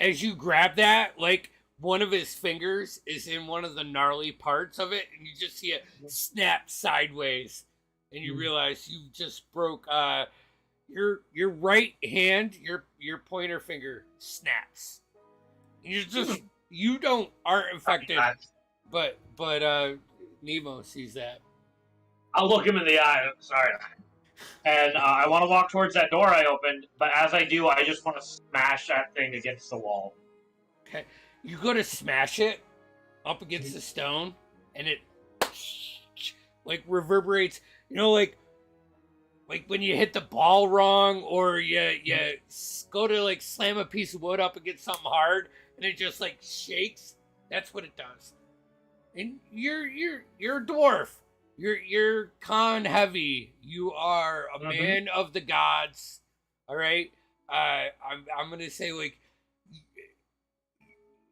As you grab that, like one of his fingers is in one of the gnarly parts of it, and you just see it snap sideways, and you realize you just broke your right hand, your pointer finger snaps. You aren't affected, but Nemo sees that. I'll look him in the eye. Sorry. And I want to walk towards that door I opened, but as I do, I just want to smash that thing against the wall. Okay. You go to smash it up against the stone, and it like reverberates. Like when you hit the ball wrong, or you go to like slam a piece of wood up against something hard, and it just like shakes. That's what it does. And you're a dwarf. You're con heavy. You are a man of the gods. All right. I'm gonna say like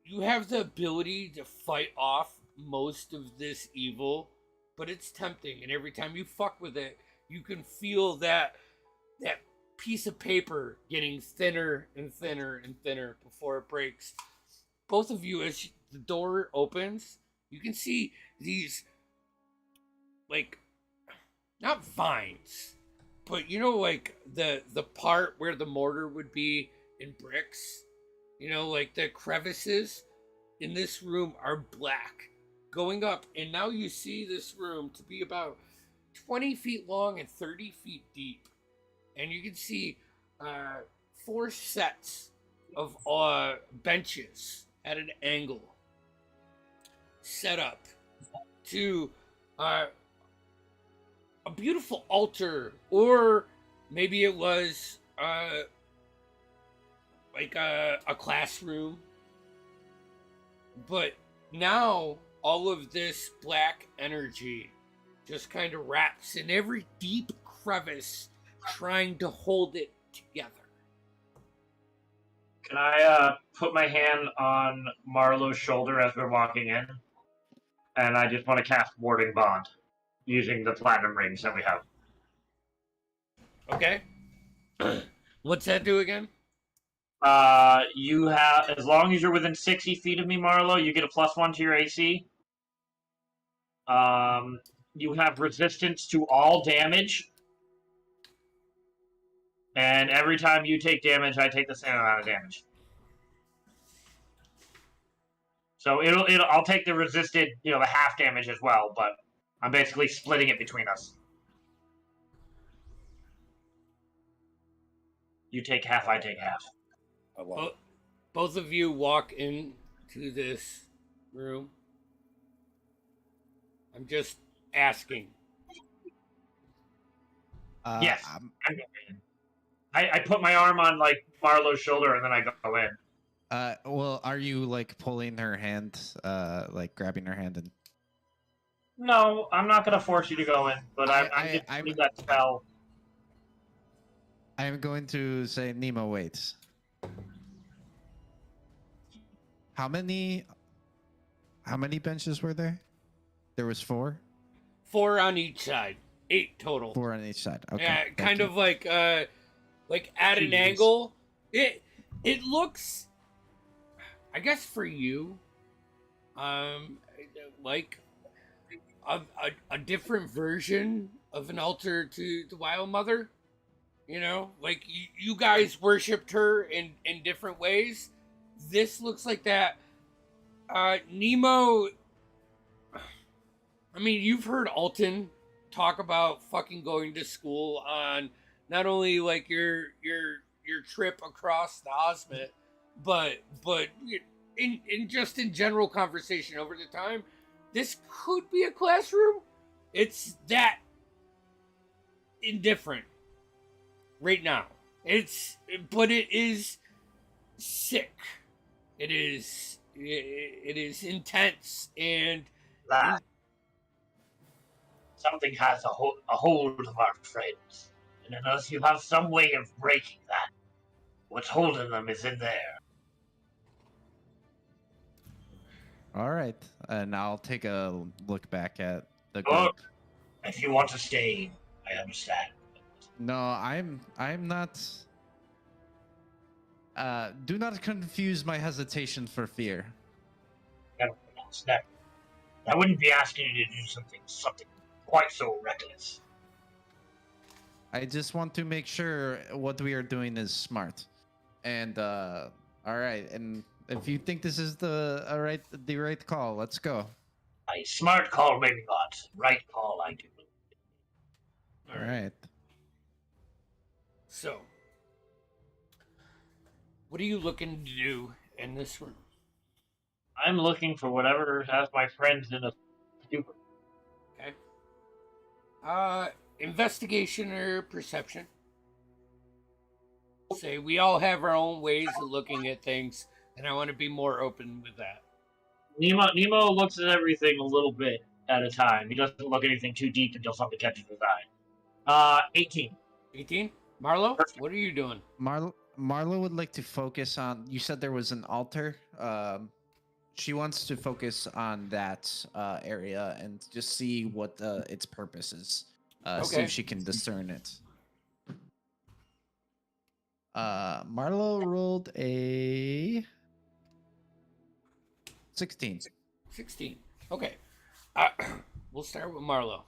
you have the ability to fight off most of this evil, but it's tempting. And every time you fuck with it, you can feel that piece of paper getting thinner and thinner and thinner before it breaks. Both of you, as the door opens, you can see these, like, not vines, but like the part where the mortar would be in bricks, like the crevices in this room are black going up, and now you see this room to be about 20 feet long and 30 feet deep, and you can see 4 sets of benches at an angle set up to a beautiful altar, or maybe it was like a classroom. But now all of this black energy just kind of wraps in every deep crevice, trying to hold it together. Can I put my hand on Marlowe's shoulder as we're walking in? And I just want to cast Warding Bond using the platinum rings that we have. Okay. What's that do again? You have, as long as you're within 60 feet of me, Marlowe, you get a +1 to your AC. You have resistance to all damage. And every time you take damage, I take the same amount of damage. So I'll take the resisted, the half damage as well, but I'm basically splitting it between us. You take half, I take half. I love it. Both of you walk into this room. I'm just asking. Yes. I put my arm on Marlowe's shoulder and then I go in. Well, are you pulling her hand, grabbing her hand and? No, I'm not going to force you to go in, but I'm just doing that spell. I'm going to say, Nemo, wait. How many benches were there? There was 4? 4 on each side. 8 total. 4 on each side. Okay. Yeah, kind of like at an angle. It looks, I guess for you, like a different version of an altar to the Wild Mother. You guys worshipped her in different ways. This looks like that. Nemo, I mean, you've heard Alton talk about fucking going to school on not only your trip across the Osmit, but in general conversation over the time. This could be a classroom. It's that indifferent right now. But it is sick. It is intense, and That something has a hold of our friends, and unless you have some way of breaking that, what's holding them is in there. All right, and I'll take a look back at the Or, group. if you want to stay, I understand. No, I'm not. Do not confuse my hesitation for fear. Never pronounce that. I wouldn't be asking you to do something quite so reckless. I just want to make sure what we are doing is smart. And all right, and if you think this is the right call, let's go. A smart call, maybe not. Right call, I do. All right. So, what are you looking to do in this room? I'm looking for whatever has my friends in a stupor. Okay. Investigation or perception? Say we all have our own ways of looking at things, and I want to be more open with that. Nemo looks at everything a little bit at a time. He doesn't look at anything too deep until something catches his eye. 18. 18? Marlo, what are you doing? Marlo would like to focus on. You said there was an altar. She wants to focus on that area and just see what its purpose is. See Okay. if she can discern it. Marlo rolled a 16. 16. Okay. We'll start with Marlo.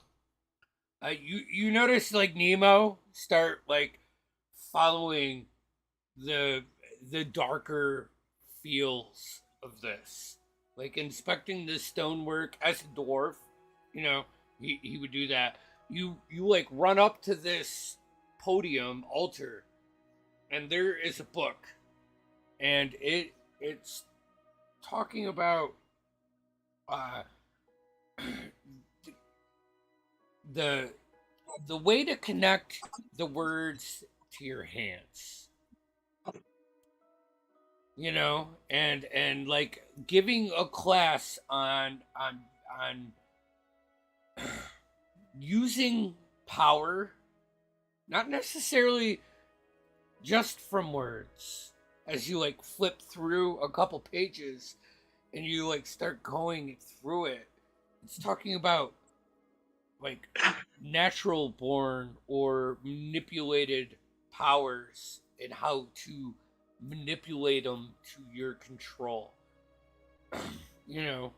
You notice Nemo start following the darker feels of this, inspecting the stonework as a dwarf. He would do that. You run up to this podium altar, and there is a book, and it's talking about the the way to connect the words to your hands, you know, and like giving a class on using power, not necessarily just from words, as you like flip through a couple pages and you like start going through it. It's talking about like natural born or manipulated powers and how to manipulate them to your control. You know,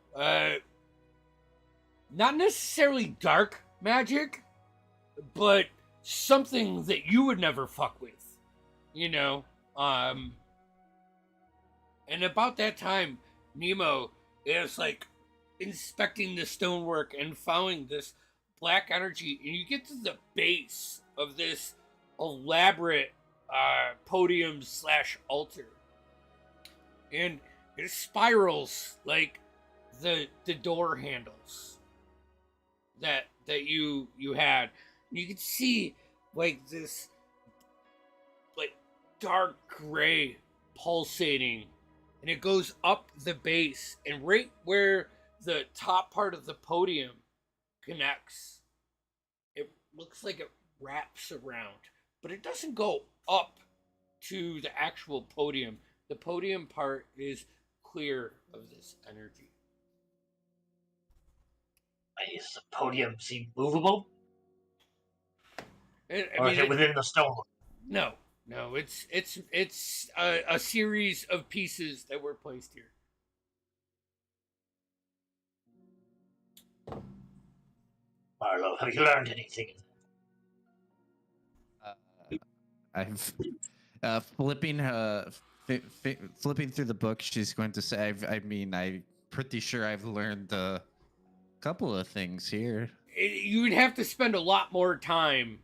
not necessarily dark magic, but something that you would never fuck with, you know. And about that time, Nemo is like inspecting the stonework and following this black energy, and you get to the base of this elaborate podium / altar, and it spirals like the door handles that you had. You can see like this like dark gray pulsating, and it goes up the base, and right where the top part of the podium connects, it looks like it wraps around, but it doesn't go up to the actual podium. The podium part is clear of this energy. Does the podium seem movable? Or is it within the stone? No, it's a series of pieces that were placed here. Marlo, have you learned anything? I've flipping through the book. She's going to say, I'm pretty sure I've learned a couple of things here. You would have to spend a lot more time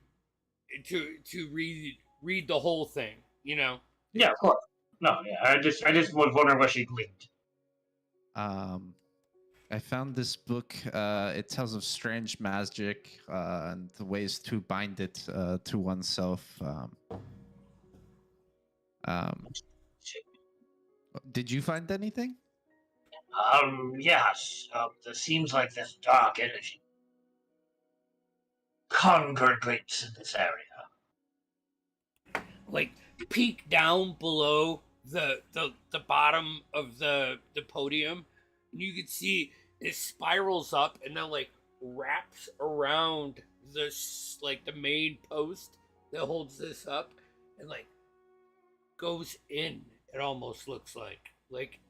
to read the whole thing, you know. Yeah, of course. No, yeah. I just was wondering what she gleaned. I found this book. It tells of strange magic and the ways to bind it to oneself. Did you find anything? Yes. There seems like this dark energy congregates in this area. Like peek down below the bottom of the podium, and you can see it spirals up and then like wraps around this like the main post that holds this up and like goes in. It almost looks like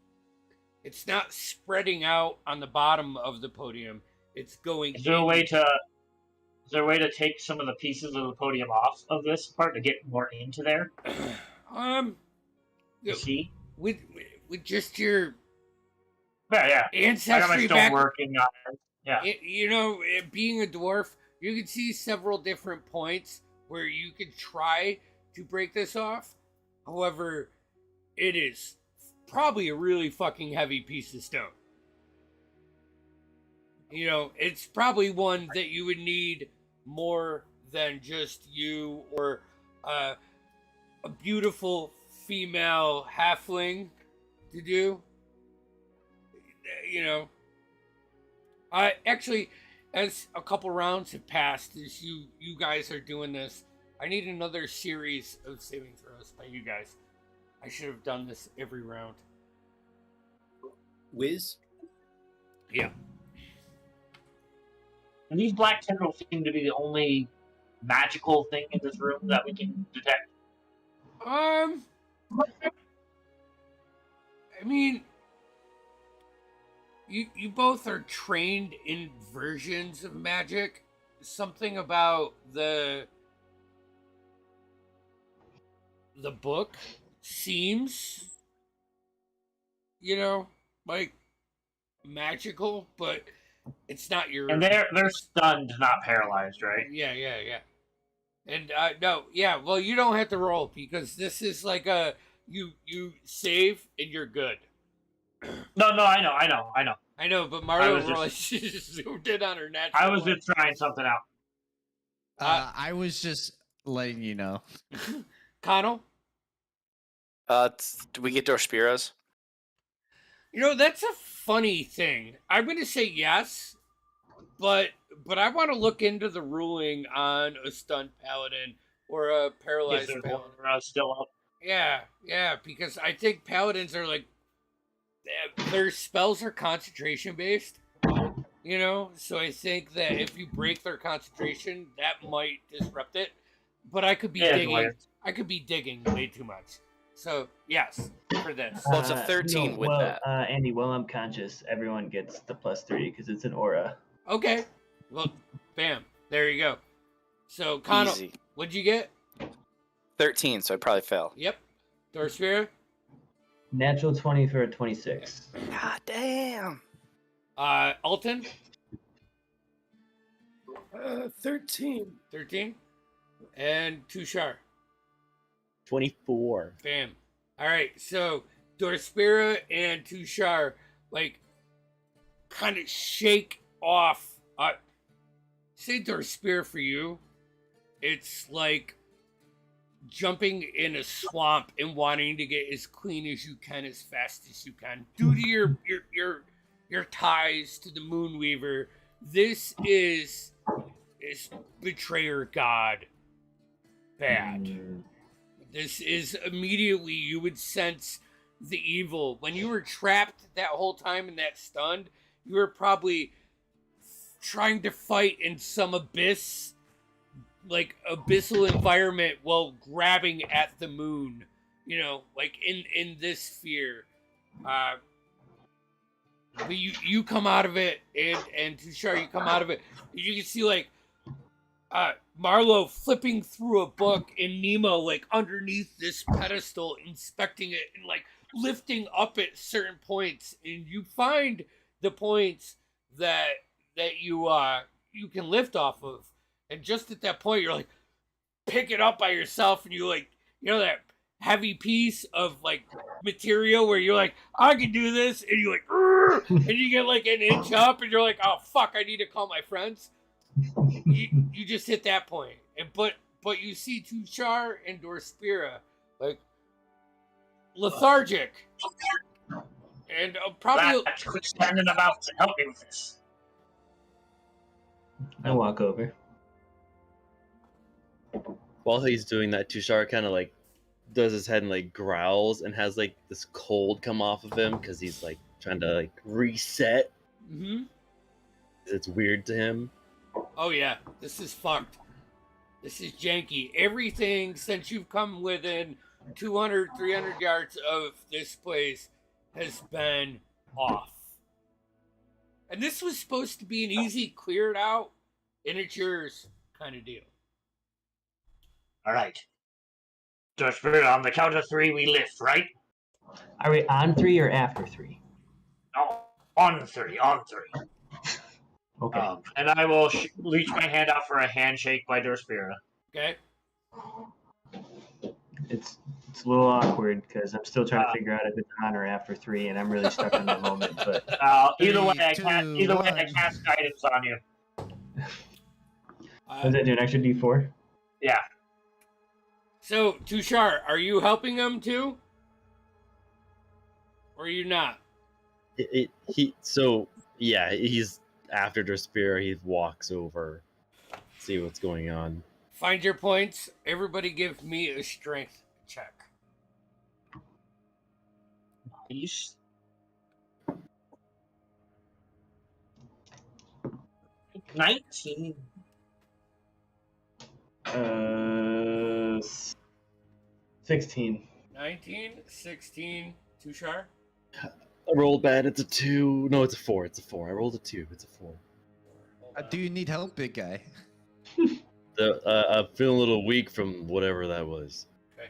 it's not spreading out on the bottom of the podium. It's going. Is there a way to take some of the pieces of the podium off of this part to get more into there? You see, with just your yeah. ancestry I got my back. working on it. Yeah. You know, being a dwarf, you can see several different points where you could try to break this off. However, it is probably a really fucking heavy piece of stone. You know, it's probably one that you would need more than just you or a beautiful female halfling to do. You know, actually, as a couple rounds have passed, as you guys are doing this, I need another series of saving throws by you guys. I should have done this every round. Wiz? Yeah. And these black tendrils seem to be the only magical thing in this room that we can detect. I mean, you both are trained in versions of magic. Something about the book seems, you know, like magical, but it's not your. And they're stunned, not paralyzed, right? Yeah. And no, yeah. Well, you don't have to roll because this is like a you save and you're good. No, I know. I know, but Mario really zoomed in on her natural. I was just trying something out. I was just letting you know. Connell? Do we get Dorspiras? That's a funny thing. I'm going to say yes, but I want to look into the ruling on a stunned paladin or a paralyzed paladin. Still up. Yeah, because I think paladins are like, their spells are concentration based, so I think that if you break their concentration, that might disrupt it. But I could be digging way too much. So yes, for this. Well, it's a 13 with that. Andy, while I'm conscious, everyone gets the +3 because it's an aura. Okay. Well, bam. There you go. So, Connell, Easy. what'd you get? 13, so I probably fail. Yep. Dorspira? Natural 20 for a 26. God damn. Alton? 13. 13. And Tushar? 24. Bam. All right, so Dorspira and Tushar, kind of shake off. Say Dorspira for you, it's like jumping in a swamp and wanting to get as clean as you can, as fast as you can. Due to your ties to the Moonweaver, this is betrayer god bad. This is immediately, you would sense the evil. When you were trapped that whole time in that stunned, you were probably trying to fight in some abyss, abyssal environment while grabbing at the moon, in this sphere. But you come out of it, and Tushar, you come out of it. You can see Marlo flipping through a book, and Nemo underneath this pedestal, inspecting it and lifting up at certain points, and you find the points that you can lift off of, and just at that point you're pick it up by yourself, and you that heavy piece of material where you're I can do this, and you and you get an inch up, and you're oh fuck, I need to call my friends. You just hit that point, and but you see Tushar and Dorspira lethargic, and probably quit standing about to help me with this. I walk over. While he's doing that, Tushar kind of does his head and growls and has this cold come off of him because he's trying to reset. Mm-hmm. It's weird to him. Oh yeah, this is fucked. This is janky. Everything since you've come within 200, 300 yards of this place has been off. And this was supposed to be an easy, clear it out, and it's yours kind of deal. All right. Dorspira, on the count of 3, we lift, right? Are we on 3 or after 3? No, on 3. Okay. And I will reach my hand out for a handshake by Dorspira. Okay. It's a little awkward because I'm still trying to figure out if it's on or after 3, and I'm really stuck in the moment. But either way, I cast guidance on you. Does that do an extra D4? Yeah. So, Tushar, are you helping him too? Or are you not? He's after Dorspira. He walks over, see what's going on. Find your points. Everybody give me a strength check. Nice. 19. 16. 19, 16, Tushar. I rolled bad. It's a 2. No, it's a 4. It's a 4. I rolled a 2. It's a 4. Do you need help, big guy? I'm feeling a little weak from whatever that was. Okay.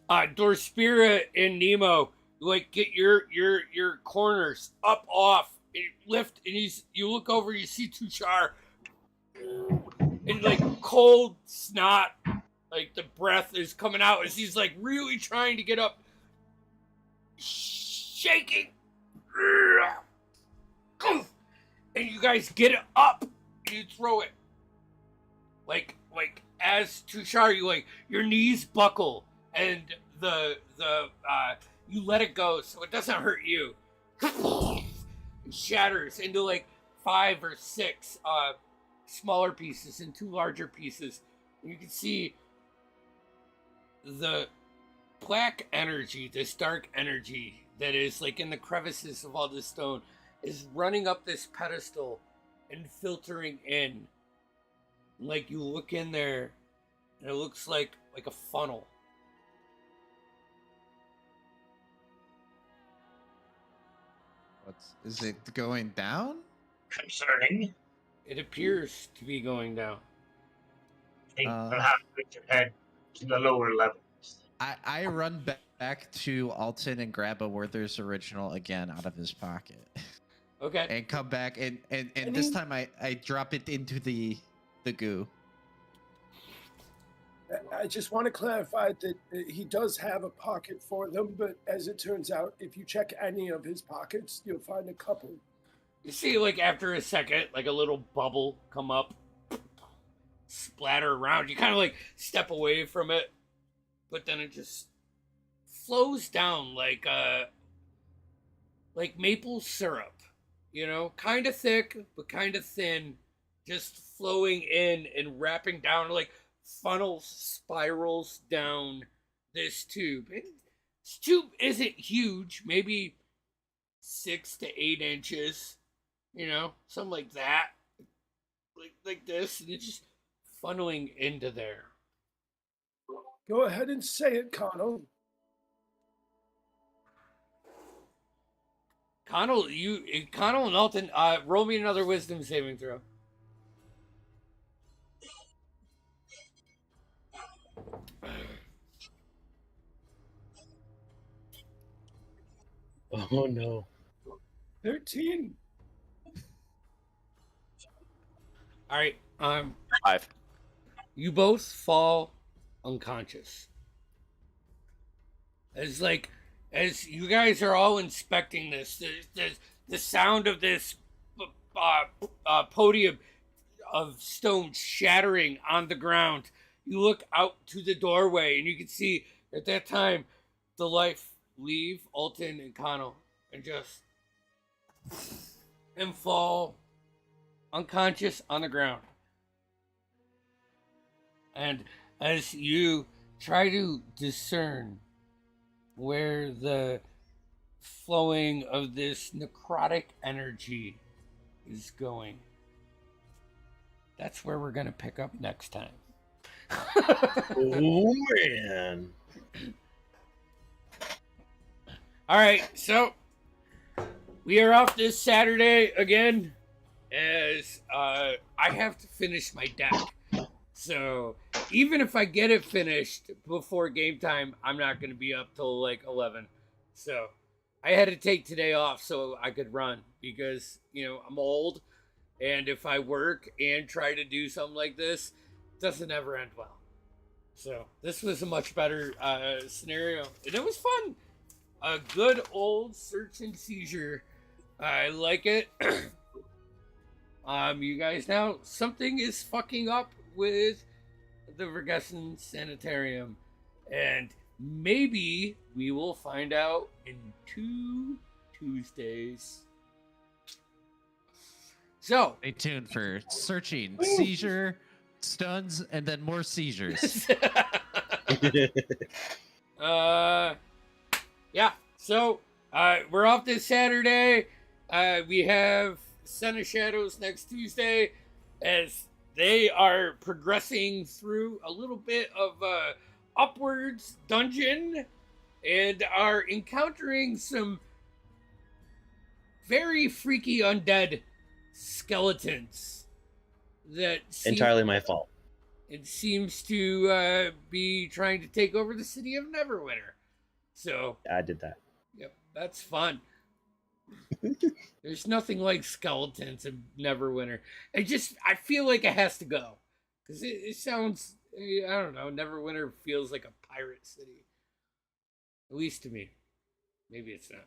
Dorspira and Nemo, get your corners up off, and lift, and you look over, you see Tushar, and cold snot, the breath is coming out as he's really trying to get up, shaking, and you guys get it up, you throw it. Like as Tushar, you your knees buckle and you let it go so it doesn't hurt you. It shatters into 5 or 6 smaller pieces and 2 larger pieces. And you can see the black energy, this dark energy that is in the crevices of all this stone is running up this pedestal and filtering in. You look in there and it looks like a funnel. Is it going down? Concerning. It appears to be going down. I think perhaps we should head to the lower levels. I run back to Alton and grab a Werther's original again out of his pocket. Okay. And come back and this time I drop it into the goo. I just want to clarify that he does have a pocket for them, but as it turns out, if you check any of his pockets, you'll find a couple. You see, after a second, a little bubble come up, splatter around. You kind of step away from it, but then it just flows down like maple syrup, kind of thick but kind of thin, just flowing in and wrapping down funnel spirals down this tube. This tube isn't huge, maybe 6 to 8 inches, something like that, like this, and it's just funneling into there. Go ahead and say it, Connell. Connell and Alton, roll me another wisdom saving throw. Oh no. 13. All right. 5. You both fall unconscious. As you guys are all inspecting this, the sound of this podium of stone shattering on the ground. You look out to the doorway and you can see at that time the life leave Alton and Connell and fall unconscious on the ground. And as you try to discern where the flowing of this necrotic energy is going, that's where we're going to pick up next time. Oh man. All right, so we are off this Saturday again, as I have to finish my deck. So even if I get it finished before game time, I'm not going to be up till 11. So I had to take today off so I could run because, I'm old. And if I work and try to do something like this, it doesn't ever end well. So this was a much better scenario. And it was fun. A good old search and seizure. I like it. You guys now, something is fucking up with the Rogerson Sanitarium. And maybe we will find out in 2 Tuesdays. So stay tuned for searching, seizure, stuns, and then more seizures. Yeah. So we're off this Saturday. We have Son of Shadows next Tuesday, as they are progressing through a little bit of upwards dungeon and are encountering some very freaky undead skeletons that Entirely my fault. It seems to be trying to take over the city of Neverwinter. So I did that. Yep, that's fun. There's nothing like skeletons in Neverwinter. I feel like it has to go. Because it sounds, I don't know, Neverwinter feels like a pirate city. At least to me. Maybe it's not.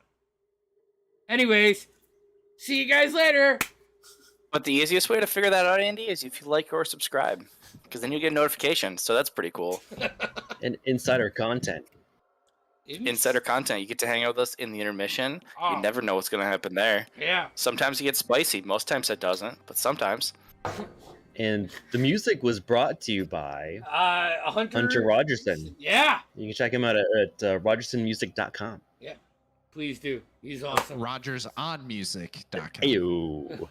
Anyways, see you guys later. But the easiest way to figure that out, Andy, is if you like or subscribe, because then you get notifications. So that's pretty cool. And insider content. Insider content. You get to hang out with us in the intermission. Oh. You never know what's going to happen there. Yeah. Sometimes it gets spicy. Most times it doesn't, but sometimes. And the music was brought to you by Hunter Rogerson. Yeah. You can check him out at rogersonmusic.com. Yeah. Please do. He's awesome. RogersOnmusic.com. Ayo.